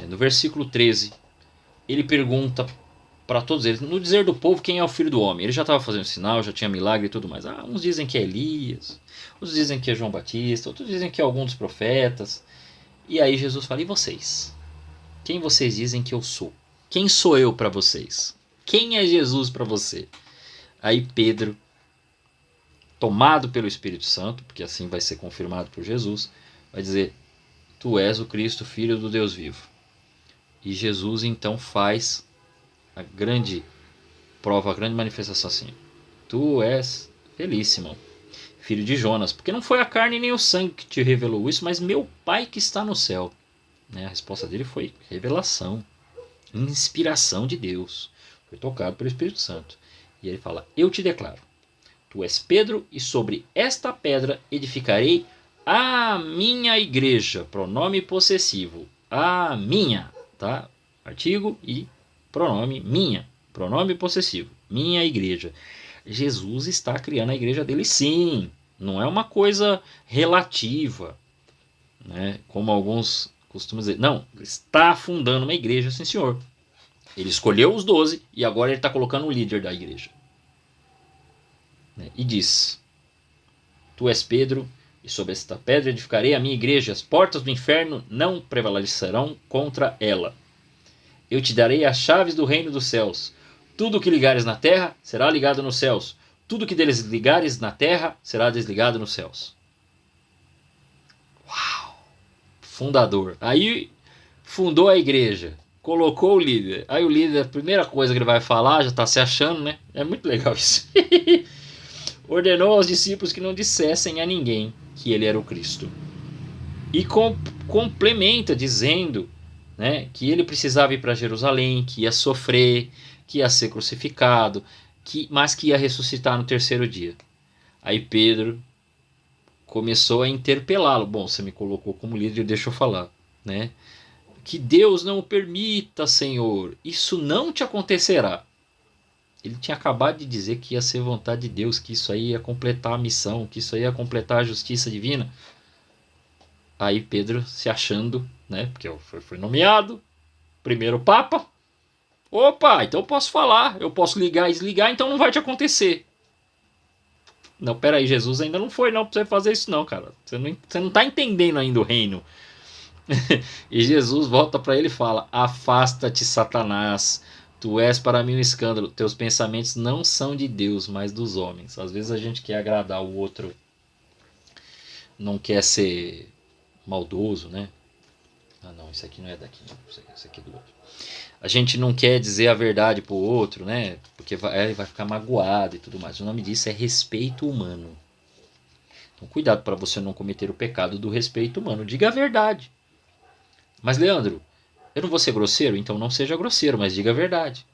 No versículo 13, ele pergunta para todos eles, no dizer do povo, quem é o Filho do Homem? Ele já estava fazendo sinal, já tinha milagre e tudo mais. Uns dizem que é Elias, outros dizem que é João Batista, outros dizem que é algum dos profetas. E aí Jesus fala, e vocês? Quem vocês dizem que eu sou? Quem sou eu para vocês? Quem é Jesus para você? Aí Pedro, tomado pelo Espírito Santo, porque assim vai ser confirmado por Jesus, vai dizer, tu és o Cristo, Filho do Deus vivo. E Jesus então faz a grande prova, a grande manifestação assim, tu és feliz, Simão, filho de Jonas, porque não foi a carne nem o sangue que te revelou isso, mas meu Pai que está no céu. A resposta dele foi revelação, inspiração de Deus, foi tocado pelo Espírito Santo. E ele fala, eu te declaro, tu és Pedro, e sobre esta pedra edificarei a minha igreja, pronome possessivo, a minha, tá? Artigo e pronome minha, pronome possessivo, minha igreja. Jesus está criando a igreja dele, sim, não é uma coisa relativa, né? Como alguns costumam dizer, não, ele está fundando uma igreja, sim senhor. Ele escolheu os 12 e agora ele está colocando o líder da igreja. E diz, tu és Pedro, e sobre esta pedra edificarei a minha igreja, as portas do inferno não prevalecerão contra ela. Eu te darei as chaves do reino dos céus. Tudo o que ligares na terra será ligado nos céus. Tudo o que desligares na terra será desligado nos céus. Uau! Fundador. Aí fundou a igreja, colocou o líder. Aí o líder, a primeira coisa que ele vai falar, já está se achando, né? É muito legal isso. Ordenou aos discípulos que não dissessem a ninguém que ele era o Cristo. E complementa dizendo, né, que ele precisava ir para Jerusalém, que ia sofrer, que ia ser crucificado, mas que ia ressuscitar no terceiro dia. Aí Pedro começou a interpelá-lo. Bom, você me colocou como líder, deixa eu falar, né? Que Deus não o permita, Senhor, isso não te acontecerá. Ele tinha acabado de dizer que ia ser vontade de Deus, que isso aí ia completar a missão, que isso aí ia completar a justiça divina. Aí Pedro se achando, né, porque foi nomeado primeiro Papa. Opa, então eu posso falar, eu posso ligar e desligar, então não vai te acontecer. Não, peraí, Jesus ainda não foi não para você fazer isso não, cara. Você não está entendendo ainda o reino. E Jesus volta para ele e fala, afasta-te, Satanás, tu és para mim um escândalo, teus pensamentos não são de Deus, mas dos homens. Às vezes a gente quer agradar o outro, não quer ser maldoso, né? Ah não, isso aqui não é daqui, não. Isso aqui é do outro. A gente não quer dizer a verdade pro outro, né? Porque ele vai ficar magoado e tudo mais. O nome disso é respeito humano. Então cuidado para você não cometer o pecado do respeito humano. Diga a verdade. Mas Leandro, eu não vou ser grosseiro? Então não seja grosseiro, mas diga a verdade.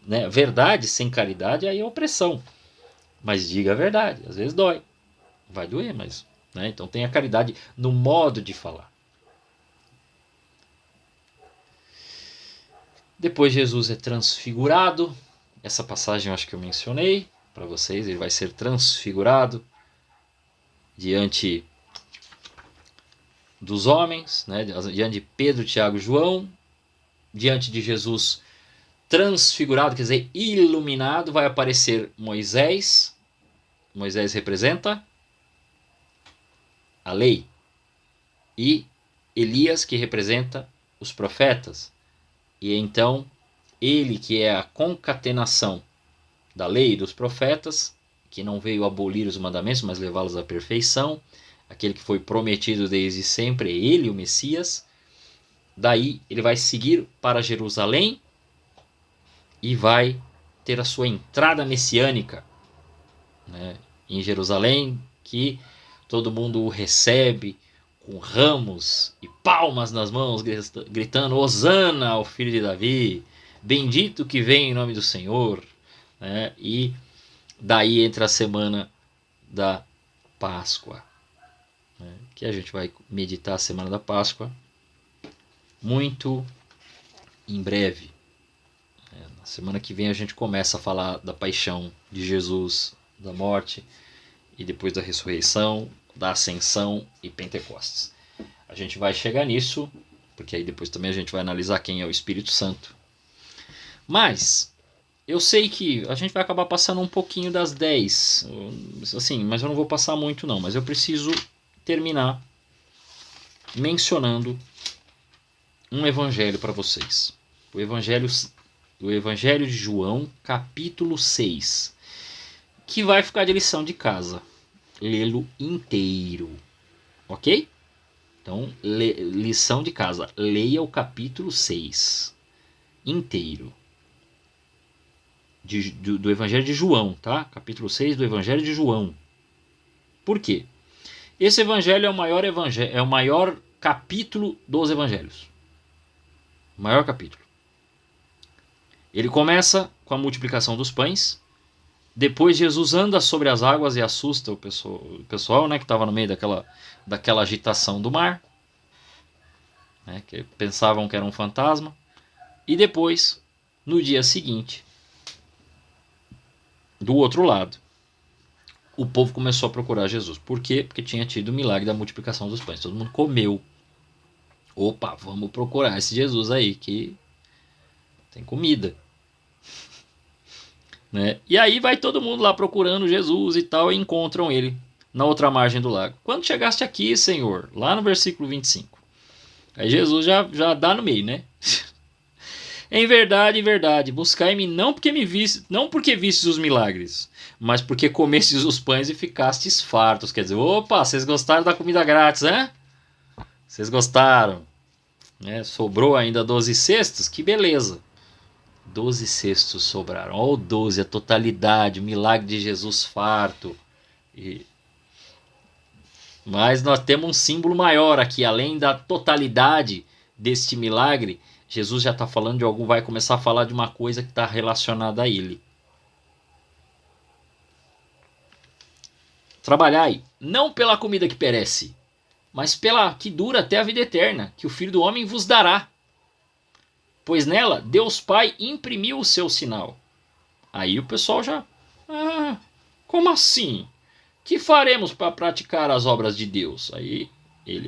Né? Verdade sem caridade aí é opressão. Mas diga a verdade. Às vezes dói. Vai doer, mas... né? Então tenha caridade no modo de falar. Depois Jesus é transfigurado. Essa passagem eu acho que eu mencionei para vocês. Ele vai ser transfigurado diante dos homens, né? Diante de Pedro, Tiago e João. Diante de Jesus transfigurado, quer dizer, iluminado, vai aparecer Moisés. Moisés representa a lei. E Elias, que representa os profetas. E então, ele que é a concatenação da lei e dos profetas, que não veio abolir os mandamentos, mas levá-los à perfeição, aquele que foi prometido desde sempre, é ele, o Messias. Daí ele vai seguir para Jerusalém e vai ter a sua entrada messiânica, né? Em Jerusalém, que todo mundo o recebe com ramos e palmas nas mãos, gritando, Hosana ao filho de Davi, bendito que vem em nome do Senhor. né? E daí entra a semana da Páscoa, né? Que a gente vai meditar a semana da Páscoa muito em breve. Na semana que vem a gente começa a falar da paixão de Jesus, da morte e depois da ressurreição, da ascensão e Pentecostes. A gente vai chegar nisso, porque aí depois também a gente vai analisar quem é o Espírito Santo. Mas eu sei que a gente vai acabar passando um pouquinho das 10, assim, mas eu não vou passar muito não, mas eu preciso terminar mencionando um evangelho para vocês. O evangelho de João, capítulo 6, que vai ficar de lição de casa. Lê-lo inteiro, ok? Então, lição de casa, leia o capítulo 6 inteiro. Do Evangelho de João, tá? Capítulo 6 do Evangelho de João. Por quê? Esse evangelho é o maior capítulo dos evangelhos. O maior capítulo. Ele começa com a multiplicação dos pães. Depois Jesus anda sobre as águas e assusta o pessoal, né, que estava no meio daquela agitação do mar, né, que pensavam que era um fantasma. E depois, no dia seguinte, do outro lado, o povo começou a procurar Jesus. Por quê? Porque tinha tido o milagre da multiplicação dos pães. Todo mundo comeu. Opa, vamos procurar esse Jesus aí que tem comida. Né? E aí vai todo mundo lá procurando Jesus e tal, e encontram ele na outra margem do lago. Quando chegaste aqui, Senhor, lá no versículo 25. Aí Jesus já dá no meio, né? Em verdade, buscai-me não porque vistes os milagres, mas porque comestes os pães e ficastes fartos. Quer dizer, opa, vocês gostaram da comida grátis, né? Vocês gostaram. Né? Sobrou ainda 12 cestos, que beleza. 12 cestos sobraram. Olha o 12, a totalidade, o milagre de Jesus farto. Mas nós temos um símbolo maior aqui, além da totalidade deste milagre. Jesus já está falando de algo, vai começar a falar de uma coisa que está relacionada a ele. Trabalhai, não pela comida que perece, mas pela que dura até a vida eterna, que o Filho do Homem vos dará. Pois nela, Deus Pai imprimiu o seu sinal. Aí o pessoal já... como assim? Que faremos para praticar as obras de Deus? Aí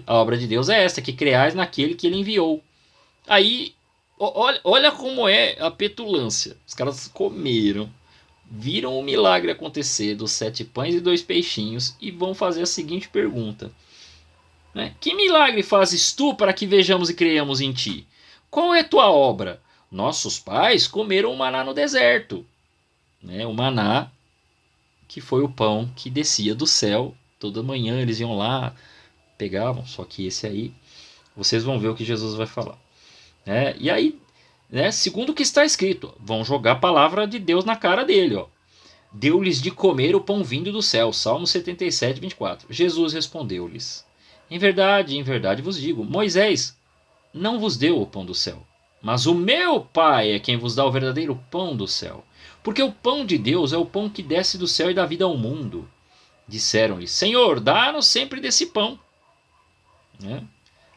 a obra de Deus é esta, que creais naquele que ele enviou. Aí, olha como é a petulância. Os caras comeram, viram o milagre acontecer dos 7 pães e 2 peixinhos e vão fazer a seguinte pergunta. Né? Que milagre fazes tu para que vejamos e creiamos em ti? Qual é tua obra? Nossos pais comeram o maná no deserto. Né? O maná que foi o pão que descia do céu. Toda manhã eles iam lá, pegavam, só que esse aí, vocês vão ver o que Jesus vai falar. E aí, né, segundo o que está escrito, vão jogar a palavra de Deus na cara dele. Ó. Deu-lhes de comer o pão vindo do céu. Salmo 77, 24. Jesus respondeu-lhes. Em verdade vos digo, Moisés não vos deu o pão do céu, mas o meu Pai é quem vos dá o verdadeiro pão do céu. Porque o pão de Deus é o pão que desce do céu e dá vida ao mundo. Disseram-lhe, Senhor, dá-nos sempre desse pão. Né?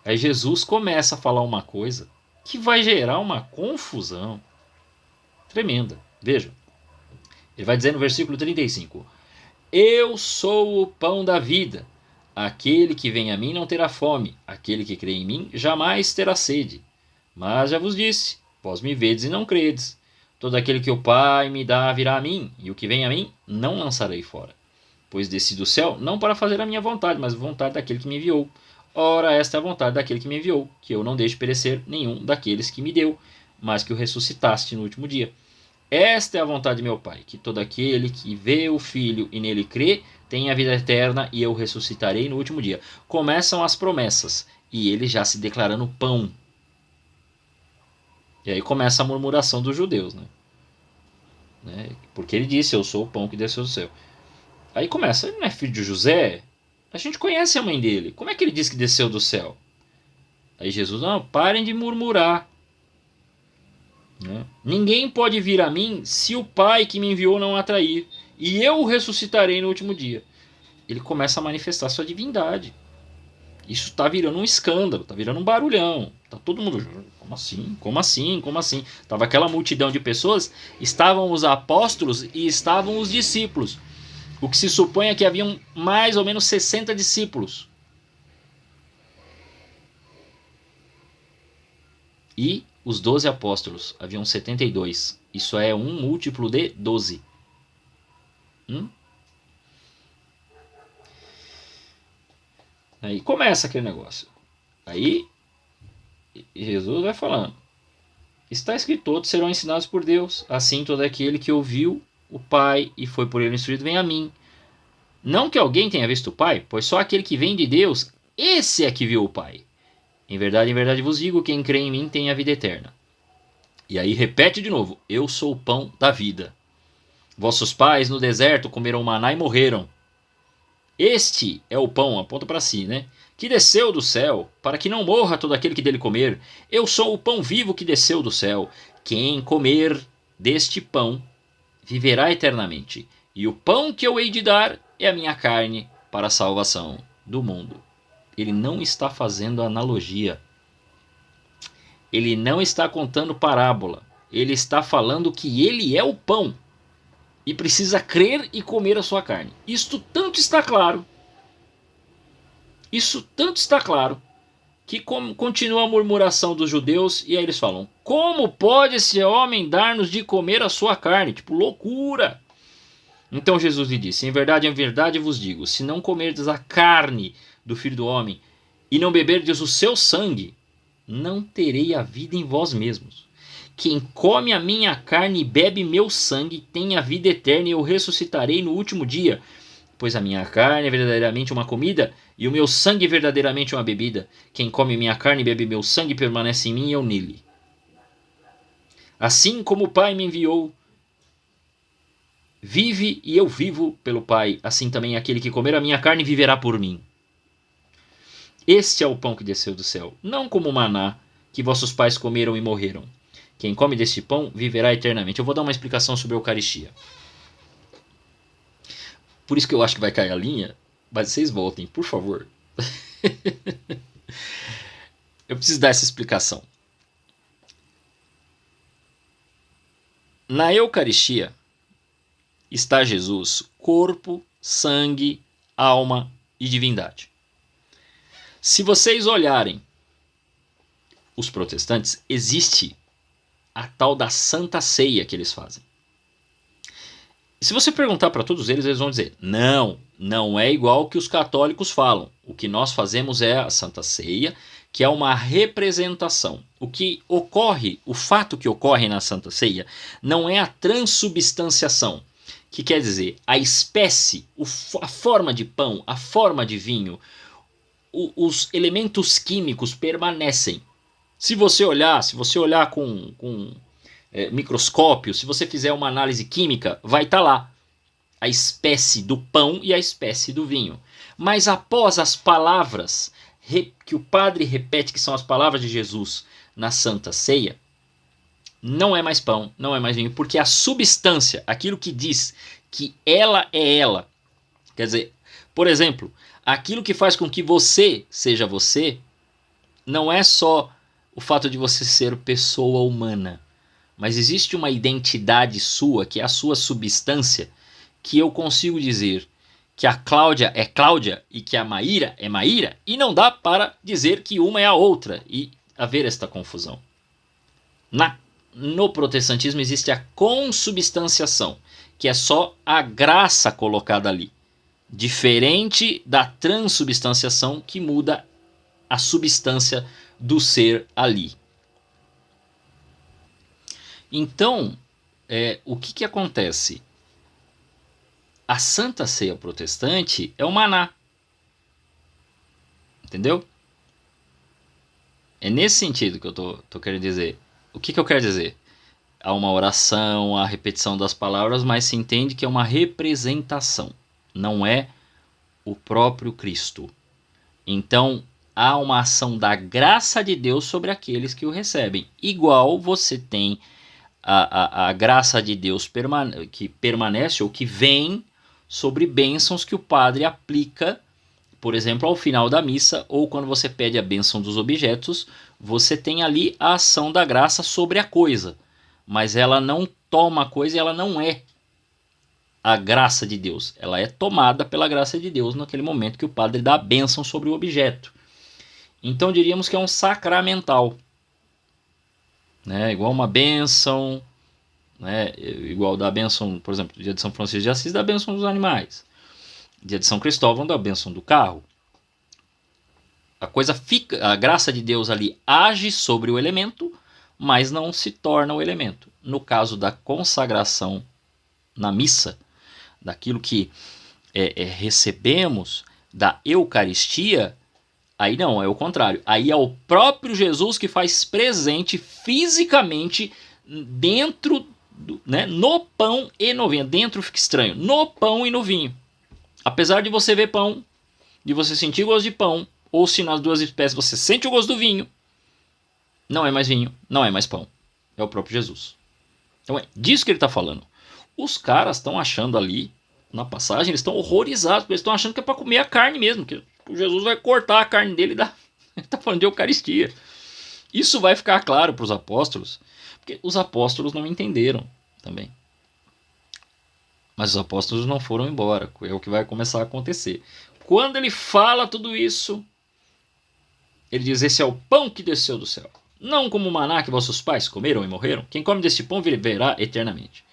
Aí Jesus começa a falar uma coisa que vai gerar uma confusão tremenda. Veja, ele vai dizer no versículo 35, Eu sou o pão da vida. Aquele que vem a mim não terá fome. Aquele que crê em mim jamais terá sede. Mas já vos disse, vós me vedes e não credes. Todo aquele que o Pai me dá virá a mim, e o que vem a mim não lançarei fora. Pois desci do céu não para fazer a minha vontade, mas a vontade daquele que me enviou. Ora, esta é a vontade daquele que me enviou, que eu não deixe perecer nenhum daqueles que me deu, mas que o ressuscitaste no último dia. Esta é a vontade de meu Pai, que todo aquele que vê o Filho e nele crê, tenha a vida eterna, e eu ressuscitarei no último dia. Começam as promessas, e ele já se declarando pão. E aí começa a murmuração dos judeus, né? Porque ele disse, eu sou o pão que desceu do céu. Aí começa, ele não é filho de José? A gente conhece a mãe dele. Como é que ele disse que desceu do céu? Aí Jesus, não, parem de murmurar. né? Ninguém pode vir a mim se o Pai que me enviou não atrair, e eu o ressuscitarei no último dia. Ele começa a manifestar sua divindade. Isso está virando um escândalo, está virando um barulhão. Tá todo mundo, como assim? Como assim? Como assim? Tava aquela multidão de pessoas, estavam os apóstolos e estavam os discípulos. O que se supõe é que haviam mais ou menos 60 discípulos. E os 12 apóstolos, haviam 72. Isso é um múltiplo de 12. Aí começa aquele negócio. Aí Jesus vai falando: está escrito, todos serão ensinados por Deus. Assim todo aquele que ouviu o Pai e foi por ele instruído vem a mim. Não que alguém tenha visto o Pai, pois só aquele que vem de Deus, esse é que viu o Pai. Em verdade vos digo, quem crê em mim tem a vida eterna. E aí repete de novo: eu sou o pão da vida. Vossos pais no deserto comeram maná e morreram. Este é o pão, aponta para si, né? Que desceu do céu, para que não morra todo aquele que dele comer. Eu sou o pão vivo que desceu do céu. Quem comer deste pão viverá eternamente. E o pão que eu hei de dar é a minha carne para a salvação do mundo. Ele não está fazendo analogia. Ele não está contando parábola. Ele está falando que ele é o pão. E precisa crer e comer a sua carne. Isto tanto está claro. Isso tanto está claro que continua a murmuração dos judeus e aí eles falam: como pode esse homem dar-nos de comer a sua carne? Tipo, loucura! Então Jesus lhe disse: em verdade vos digo, se não comerdes a carne do Filho do Homem e não beberdes o seu sangue, não terei a vida em vós mesmos. Quem come a minha carne e bebe meu sangue tem a vida eterna e eu ressuscitarei no último dia. Pois a minha carne é verdadeiramente uma comida e o meu sangue é verdadeiramente uma bebida. Quem come minha carne e bebe meu sangue permanece em mim e eu nele. Assim como o Pai me enviou, vive e eu vivo pelo Pai. Assim também aquele que comer a minha carne viverá por mim. Este é o pão que desceu do céu, não como o maná que vossos pais comeram e morreram. Quem come deste pão viverá eternamente. Eu vou dar uma explicação sobre a Eucaristia. Por isso que eu acho que vai cair a linha, mas vocês voltem, por favor. Eu preciso dar essa explicação. Na Eucaristia está Jesus, corpo, sangue, alma e divindade. Se vocês olharem os protestantes, existe a tal da Santa Ceia que eles fazem. Se você perguntar para todos eles, eles vão dizer: não é igual que os católicos falam. O que nós fazemos é a Santa Ceia, que é uma representação. O que ocorre, o fato que ocorre na Santa Ceia, não é a transubstanciação, que quer dizer a espécie, a forma de pão, a forma de vinho, os elementos químicos permanecem. Se você olhar com microscópio, se você fizer uma análise química, vai estar lá a espécie do pão e a espécie do vinho. Mas após as palavras que o padre repete, que são as palavras de Jesus na Santa Ceia, não é mais pão, não é mais vinho, porque a substância, aquilo que diz que ela é ela, quer dizer, por exemplo, aquilo que faz com que você seja você, não é só o fato de você ser pessoa humana, mas existe uma identidade sua, que é a sua substância, que eu consigo dizer que a Cláudia é Cláudia e que a Maíra é Maíra, e não dá para dizer que uma é a outra e haver esta confusão. No protestantismo existe a consubstanciação, que é só a graça colocada ali, diferente da transubstanciação, que muda a substância do ser ali. Então, o que acontece? A Santa Ceia protestante é o maná. Entendeu? É nesse sentido que eu tô querendo dizer. O que eu quero dizer? Há uma oração, a repetição das palavras, mas se entende que é uma representação. Não é o próprio Cristo. Então, há uma ação da graça de Deus sobre aqueles que o recebem. Igual você tem a graça de Deus que permanece ou que vem sobre bênçãos que o padre aplica, por exemplo, ao final da missa, ou quando você pede a bênção dos objetos, você tem ali a ação da graça sobre a coisa, mas ela não toma a coisa e ela não é a graça de Deus, ela é tomada pela graça de Deus naquele momento que o padre dá a bênção sobre o objeto. Então diríamos que é um sacramental, né? Igual uma bênção, né? Igual da bênção, por exemplo, dia de São Francisco de Assis, da bênção dos animais, dia de São Cristóvão, da bênção do carro. A coisa fica, a graça de Deus ali age sobre o elemento, mas não se torna o elemento. No caso da consagração na missa, daquilo que recebemos da Eucaristia, aí não, é o contrário. Aí é o próprio Jesus que faz presente fisicamente dentro, né, no pão e no vinho. Dentro fica estranho, no pão e no vinho. Apesar de você ver pão, de você sentir gosto de pão, ou se nas duas espécies você sente o gosto do vinho, não é mais vinho, não é mais pão. É o próprio Jesus. Então é disso que ele está falando. Os caras estão achando ali, na passagem, eles estão horrorizados, porque eles estão achando que é para comer a carne mesmo, que o Jesus vai cortar a carne dele e dar. Ele está falando de Eucaristia. Isso vai ficar claro para os apóstolos, porque os apóstolos não entenderam também. Mas os apóstolos não foram embora, é o que vai começar a acontecer. Quando ele fala tudo isso, ele diz: esse é o pão que desceu do céu. Não como o maná que vossos pais comeram e morreram. Quem come desse pão viverá eternamente.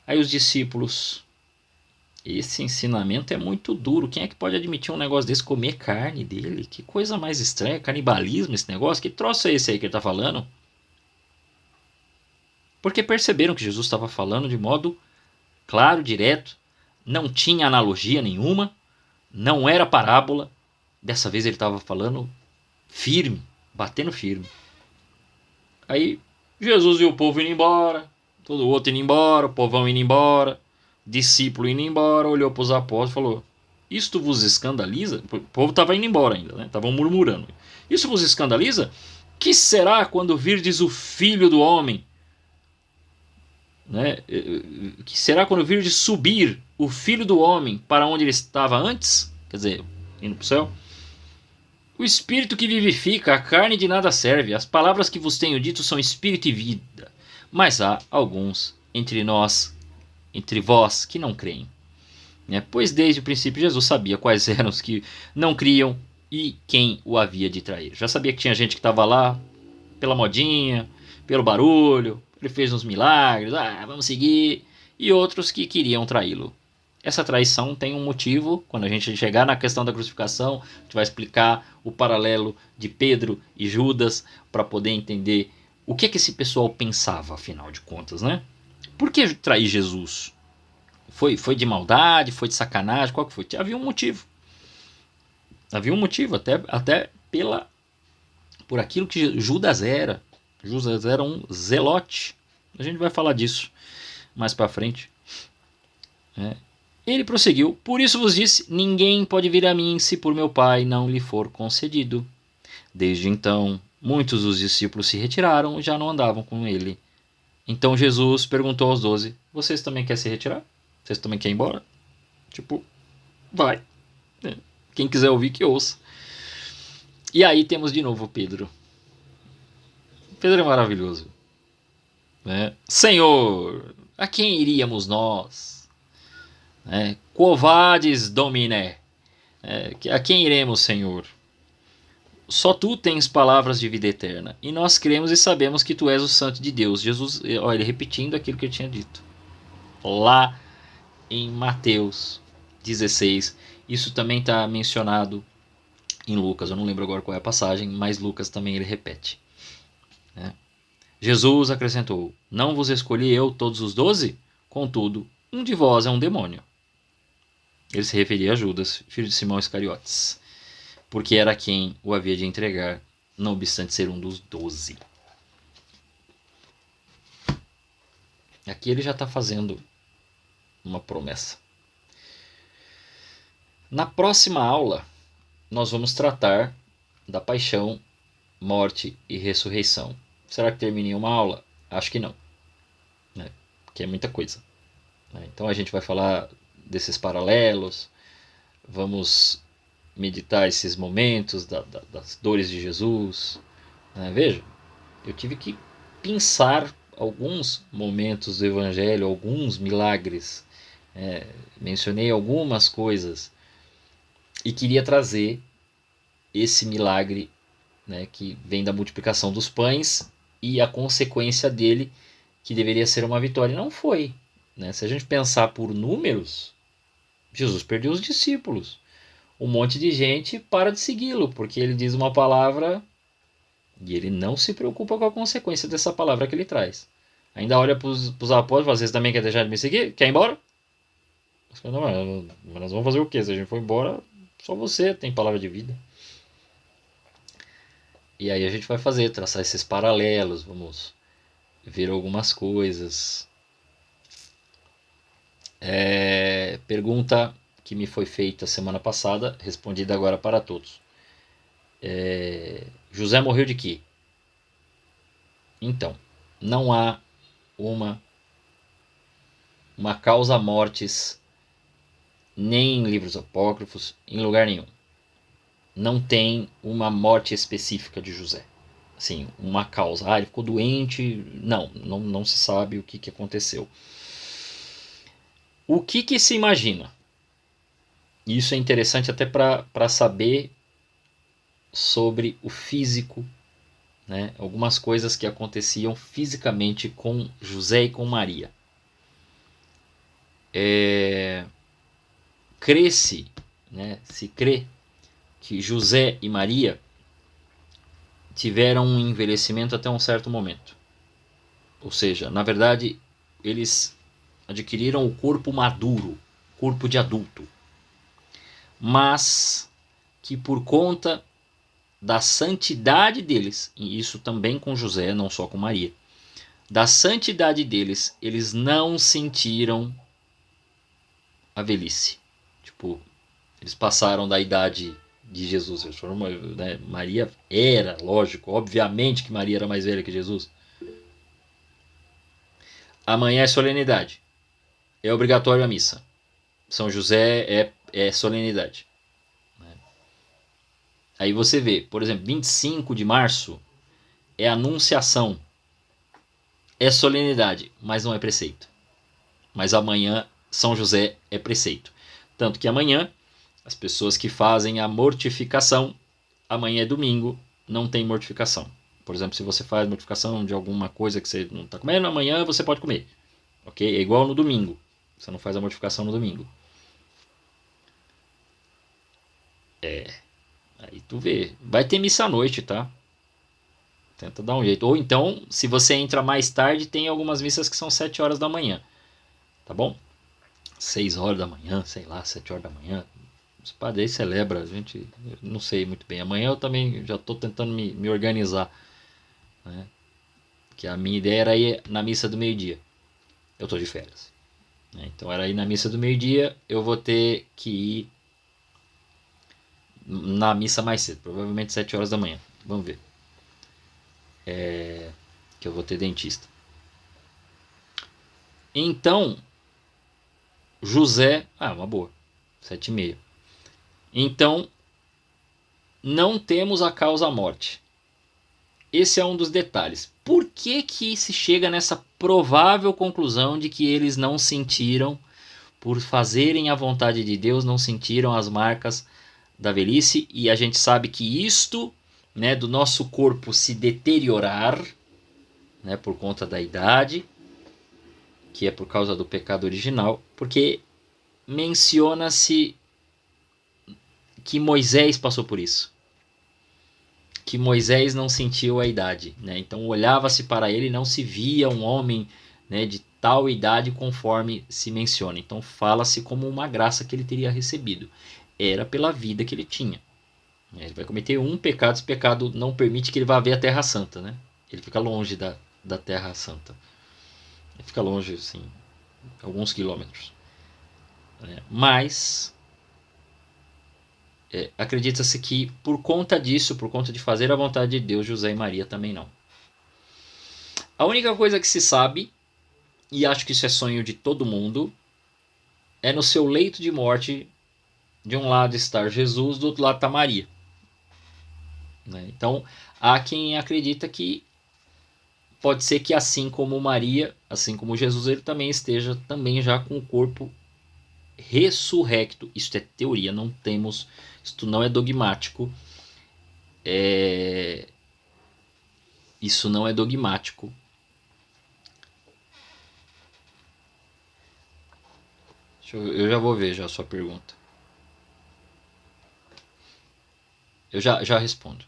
Aí os discípulos: esse ensinamento é muito duro. Quem é que pode admitir um negócio desse, comer carne dele? Que coisa mais estranha, canibalismo esse negócio. Que troço é esse aí que ele está falando? Porque perceberam que Jesus estava falando de modo claro, direto, não tinha analogia nenhuma, não era parábola. Dessa vez ele estava falando firme, batendo firme. Aí Jesus viu o povo indo embora, todo o outro indo embora, o povão indo embora, discípulo indo embora, olhou para os apóstolos e falou: isto vos escandaliza? O povo estava indo embora ainda, né? Estavam murmurando. Isso vos escandaliza? Que será quando virdes o Filho do Homem? Né? Que será quando virdes subir o Filho do Homem para onde ele estava antes? Quer dizer, indo para o céu. O espírito que vivifica, a carne de nada serve. As palavras que vos tenho dito são espírito e vida. Mas há alguns entre vós, que não creem. Pois desde o princípio Jesus sabia quais eram os que não criam e quem o havia de trair. Já sabia que tinha gente que estava lá pela modinha, pelo barulho, ele fez uns milagres, vamos seguir, e outros que queriam traí-lo. Essa traição tem um motivo. Quando a gente chegar na questão da crucificação, a gente vai explicar o paralelo de Pedro e Judas para poder entender o que esse pessoal pensava, afinal de contas, né? Por que trair Jesus? Foi de maldade? Foi de sacanagem? Qual que foi? Havia um motivo. Havia um motivo, até por aquilo que Judas era. Judas era um zelote. A gente vai falar disso mais para frente. Ele prosseguiu: por isso vos disse, ninguém pode vir a mim se por meu Pai não lhe for concedido. Desde então, muitos dos discípulos se retiraram e já não andavam com ele. Então Jesus perguntou aos 12, vocês também querem se retirar? Vocês também querem ir embora? Vai. Quem quiser ouvir, que ouça. E aí temos de novo Pedro. Pedro é maravilhoso. Senhor, a quem iríamos nós? Quo vadis, Domine? A quem iremos, Senhor? Só tu tens palavras de vida eterna, e nós cremos e sabemos que tu és o Santo de Deus. Jesus, olha, ele repetindo aquilo que ele tinha dito lá em Mateus 16. Isso também está mencionado em Lucas. Eu não lembro agora qual é a passagem, mas Lucas também ele repete. Jesus acrescentou: não vos escolhi eu todos os 12? Contudo, um de vós é um demônio. Ele se referia a Judas, filho de Simão Iscariotes, porque era quem o havia de entregar, não obstante ser um dos 12. Aqui ele já está fazendo uma promessa. Na próxima aula, nós vamos tratar da paixão, morte e ressurreição. Será que termina em uma aula? Acho que não. porque é muita coisa, né? Então a gente vai falar desses paralelos, vamos meditar esses momentos das dores de Jesus, né? Veja, eu tive que pensar alguns momentos do Evangelho, alguns milagres, mencionei algumas coisas e queria trazer esse milagre, né, que vem da multiplicação dos pães e a consequência dele, que deveria ser uma vitória. Não foi, né? Se a gente pensar por números, Jesus perdeu os discípulos. Um monte de gente para de segui-lo, porque ele diz uma palavra e ele não se preocupa com a consequência dessa palavra que ele traz. Ainda olha para os apóstolos, vocês também querem deixar de me seguir? Quer ir embora? Não, mas nós vamos fazer o quê? Se a gente for embora, só você tem palavra de vida. E aí a gente vai traçar esses paralelos, vamos ver algumas coisas. Pergunta que me foi feita semana passada, respondida agora para todos. José morreu de quê? Então, não há uma causa mortis nem em livros apócrifos, em lugar nenhum. Não tem uma morte específica de José. Assim, uma causa. Ele ficou doente. Não se sabe o que aconteceu. O que se imagina? Isso é interessante até para saber sobre o físico, né? Algumas coisas que aconteciam fisicamente com José e com Maria. Crê-se, né? Se crê que José e Maria tiveram um envelhecimento até um certo momento. Ou seja, na verdade, eles adquiriram o corpo maduro, corpo de adulto. Mas que por conta da santidade deles, e isso também com José, não só com Maria, da santidade deles, eles não sentiram a velhice. Tipo, eles passaram da idade de Jesus. Né? Maria era, lógico, obviamente que Maria era mais velha que Jesus. Amanhã é solenidade. É obrigatório a missa. São José é solenidade. Aí você vê, por exemplo, 25 de março é anunciação. É solenidade, mas não é preceito. Mas amanhã São José é preceito. Tanto que amanhã, as pessoas que fazem a mortificação, amanhã é domingo, não tem mortificação. Por exemplo, se você faz mortificação de alguma coisa que você não está comendo, amanhã você pode comer. Ok? É igual no domingo. Você não faz a mortificação no domingo. Aí tu vê. Vai ter missa à noite, tá? Tenta dar um jeito. Ou então, se você entra mais tarde, tem algumas missas que são 7 horas da manhã. Tá bom? 6 horas da manhã, sei lá, 7 horas da manhã. Os padres celebram, a gente não sei muito bem. Amanhã eu também já estou tentando me organizar, né? Que a minha ideia era ir na missa do meio-dia. Eu estou de férias, né? Então era ir na missa do meio-dia, eu vou ter que ir na missa mais cedo, provavelmente 7 horas da manhã. Vamos ver. Que eu vou ter dentista. Então, José... uma boa. 7h30. Então, não temos a causa morte. Esse é um dos detalhes. Por que se chega nessa provável conclusão de que eles não sentiram, por fazerem a vontade de Deus, não sentiram as marcas da velhice? E a gente sabe que isto, né, do nosso corpo se deteriorar, né, por conta da idade, que é por causa do pecado original, porque menciona-se que Moisés passou por isso. Que Moisés não sentiu a idade, né? Então olhava-se para ele e não se via um homem, né, de tal idade conforme se menciona. Então fala-se como uma graça que ele teria recebido. Era pela vida que ele tinha. Ele vai cometer um pecado, esse pecado não permite que ele vá ver a Terra Santa, né? Ele fica longe da Terra Santa. Ele fica longe, assim, alguns quilômetros. Mas acredita-se que por conta disso, por conta de fazer a vontade de Deus, José e Maria também não. A única coisa que se sabe e acho que isso é sonho de todo mundo, é no seu leito de morte, de um lado estar Jesus, do outro lado está Maria. Né? Então, há quem acredita que pode ser que assim como Maria, assim como Jesus, ele também esteja também já com o corpo ressurrecto. Isso é teoria, não temos, isto não é dogmático. Isso não é dogmático. Eu já vou ver já a sua pergunta. Eu já respondo.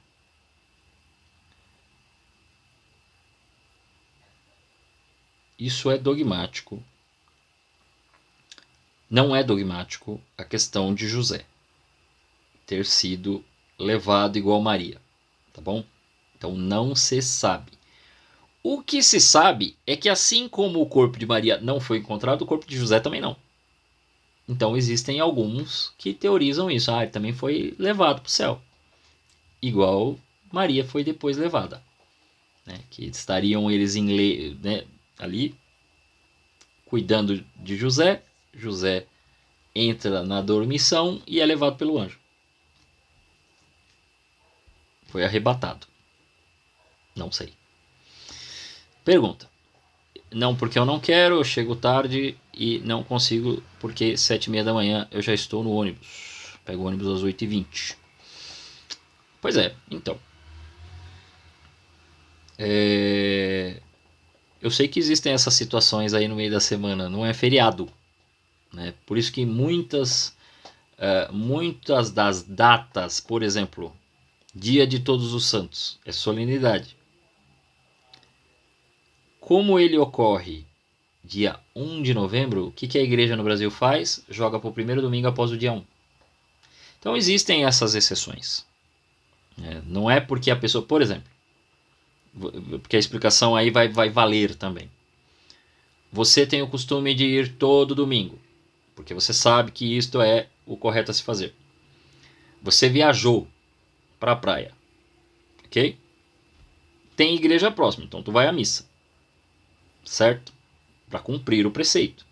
Isso é dogmático. Não é dogmático a questão de José ter sido levado igual Maria, tá bom? Então não se sabe. O que se sabe é que assim como o corpo de Maria não foi encontrado, o corpo de José também não. Então existem alguns que teorizam isso. Ele também foi levado para o céu. Igual Maria foi depois levada. Né? Que estariam eles ali cuidando de José. José entra na dormição e é levado pelo anjo. Foi arrebatado. Não sei. Pergunta. Não, porque eu não quero, eu chego tarde e não consigo, porque 7h30 da manhã eu já estou no ônibus. Pego o ônibus às 8h20. Pois é, então. Eu sei que existem essas situações aí no meio da semana, não é feriado. Né? Por isso que muitas das datas, por exemplo, Dia de Todos os Santos, é solenidade. Como ele ocorre dia 1 de novembro, o que a igreja no Brasil faz? Joga para o primeiro domingo após o dia 1. Então existem essas exceções. Não é porque a pessoa, por exemplo, porque a explicação aí vai valer também. Você tem o costume de ir todo domingo, porque você sabe que isto é o correto a se fazer. Você viajou para a praia, ok? Tem igreja próxima, então tu vai à missa, certo? Para cumprir o preceito.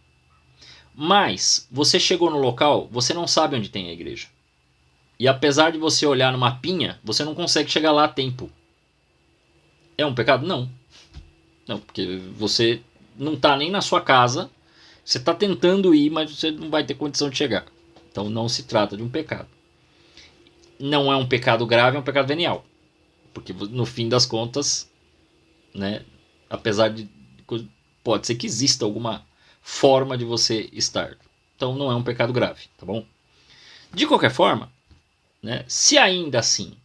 Mas você chegou no local, você não sabe onde tem a igreja. E apesar de você olhar no mapinha, você não consegue chegar lá a tempo. É um pecado? Não. Não, porque você não está nem na sua casa, você está tentando ir, mas você não vai ter condição de chegar. Então não se trata de um pecado. Não é um pecado grave, é um pecado venial. Porque no fim das contas, né, apesar de pode ser que exista alguma forma de você estar. Então não é um pecado grave, tá bom? De qualquer forma, né, se ainda assim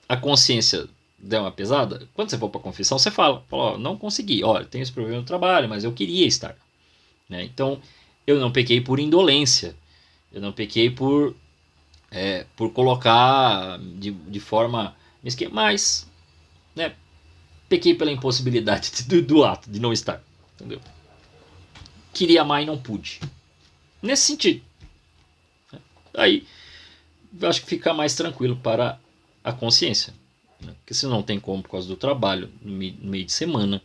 a consciência der uma pesada, quando você for para a confissão, você fala, não consegui, olha, tenho esse problema no trabalho, mas eu queria estar. Né? Então, eu não pequei por indolência, eu não pequei por colocar de forma mesquinha, mas, né, pequei pela impossibilidade do ato, de não estar. Entendeu? Queria amar e não pude. Nesse sentido. Aí, eu acho que fica mais tranquilo para a consciência. Né? Porque se não tem como por causa do trabalho, no meio de semana,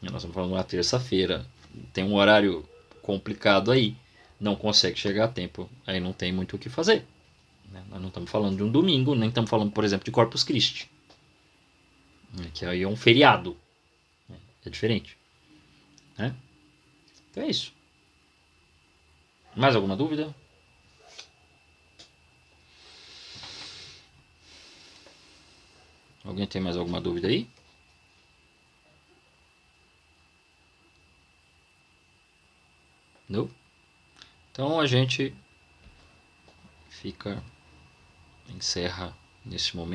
né? Nós estamos falando de uma terça-feira, tem um horário complicado aí, não consegue chegar a tempo, aí não tem muito o que fazer. Né? Nós não estamos falando de um domingo, nem estamos falando, por exemplo, de Corpus Christi. Que aí é um feriado. É diferente. Né? Então é isso. Mais alguma dúvida? Alguém tem mais alguma dúvida aí? Não? Então a gente encerra nesse momento.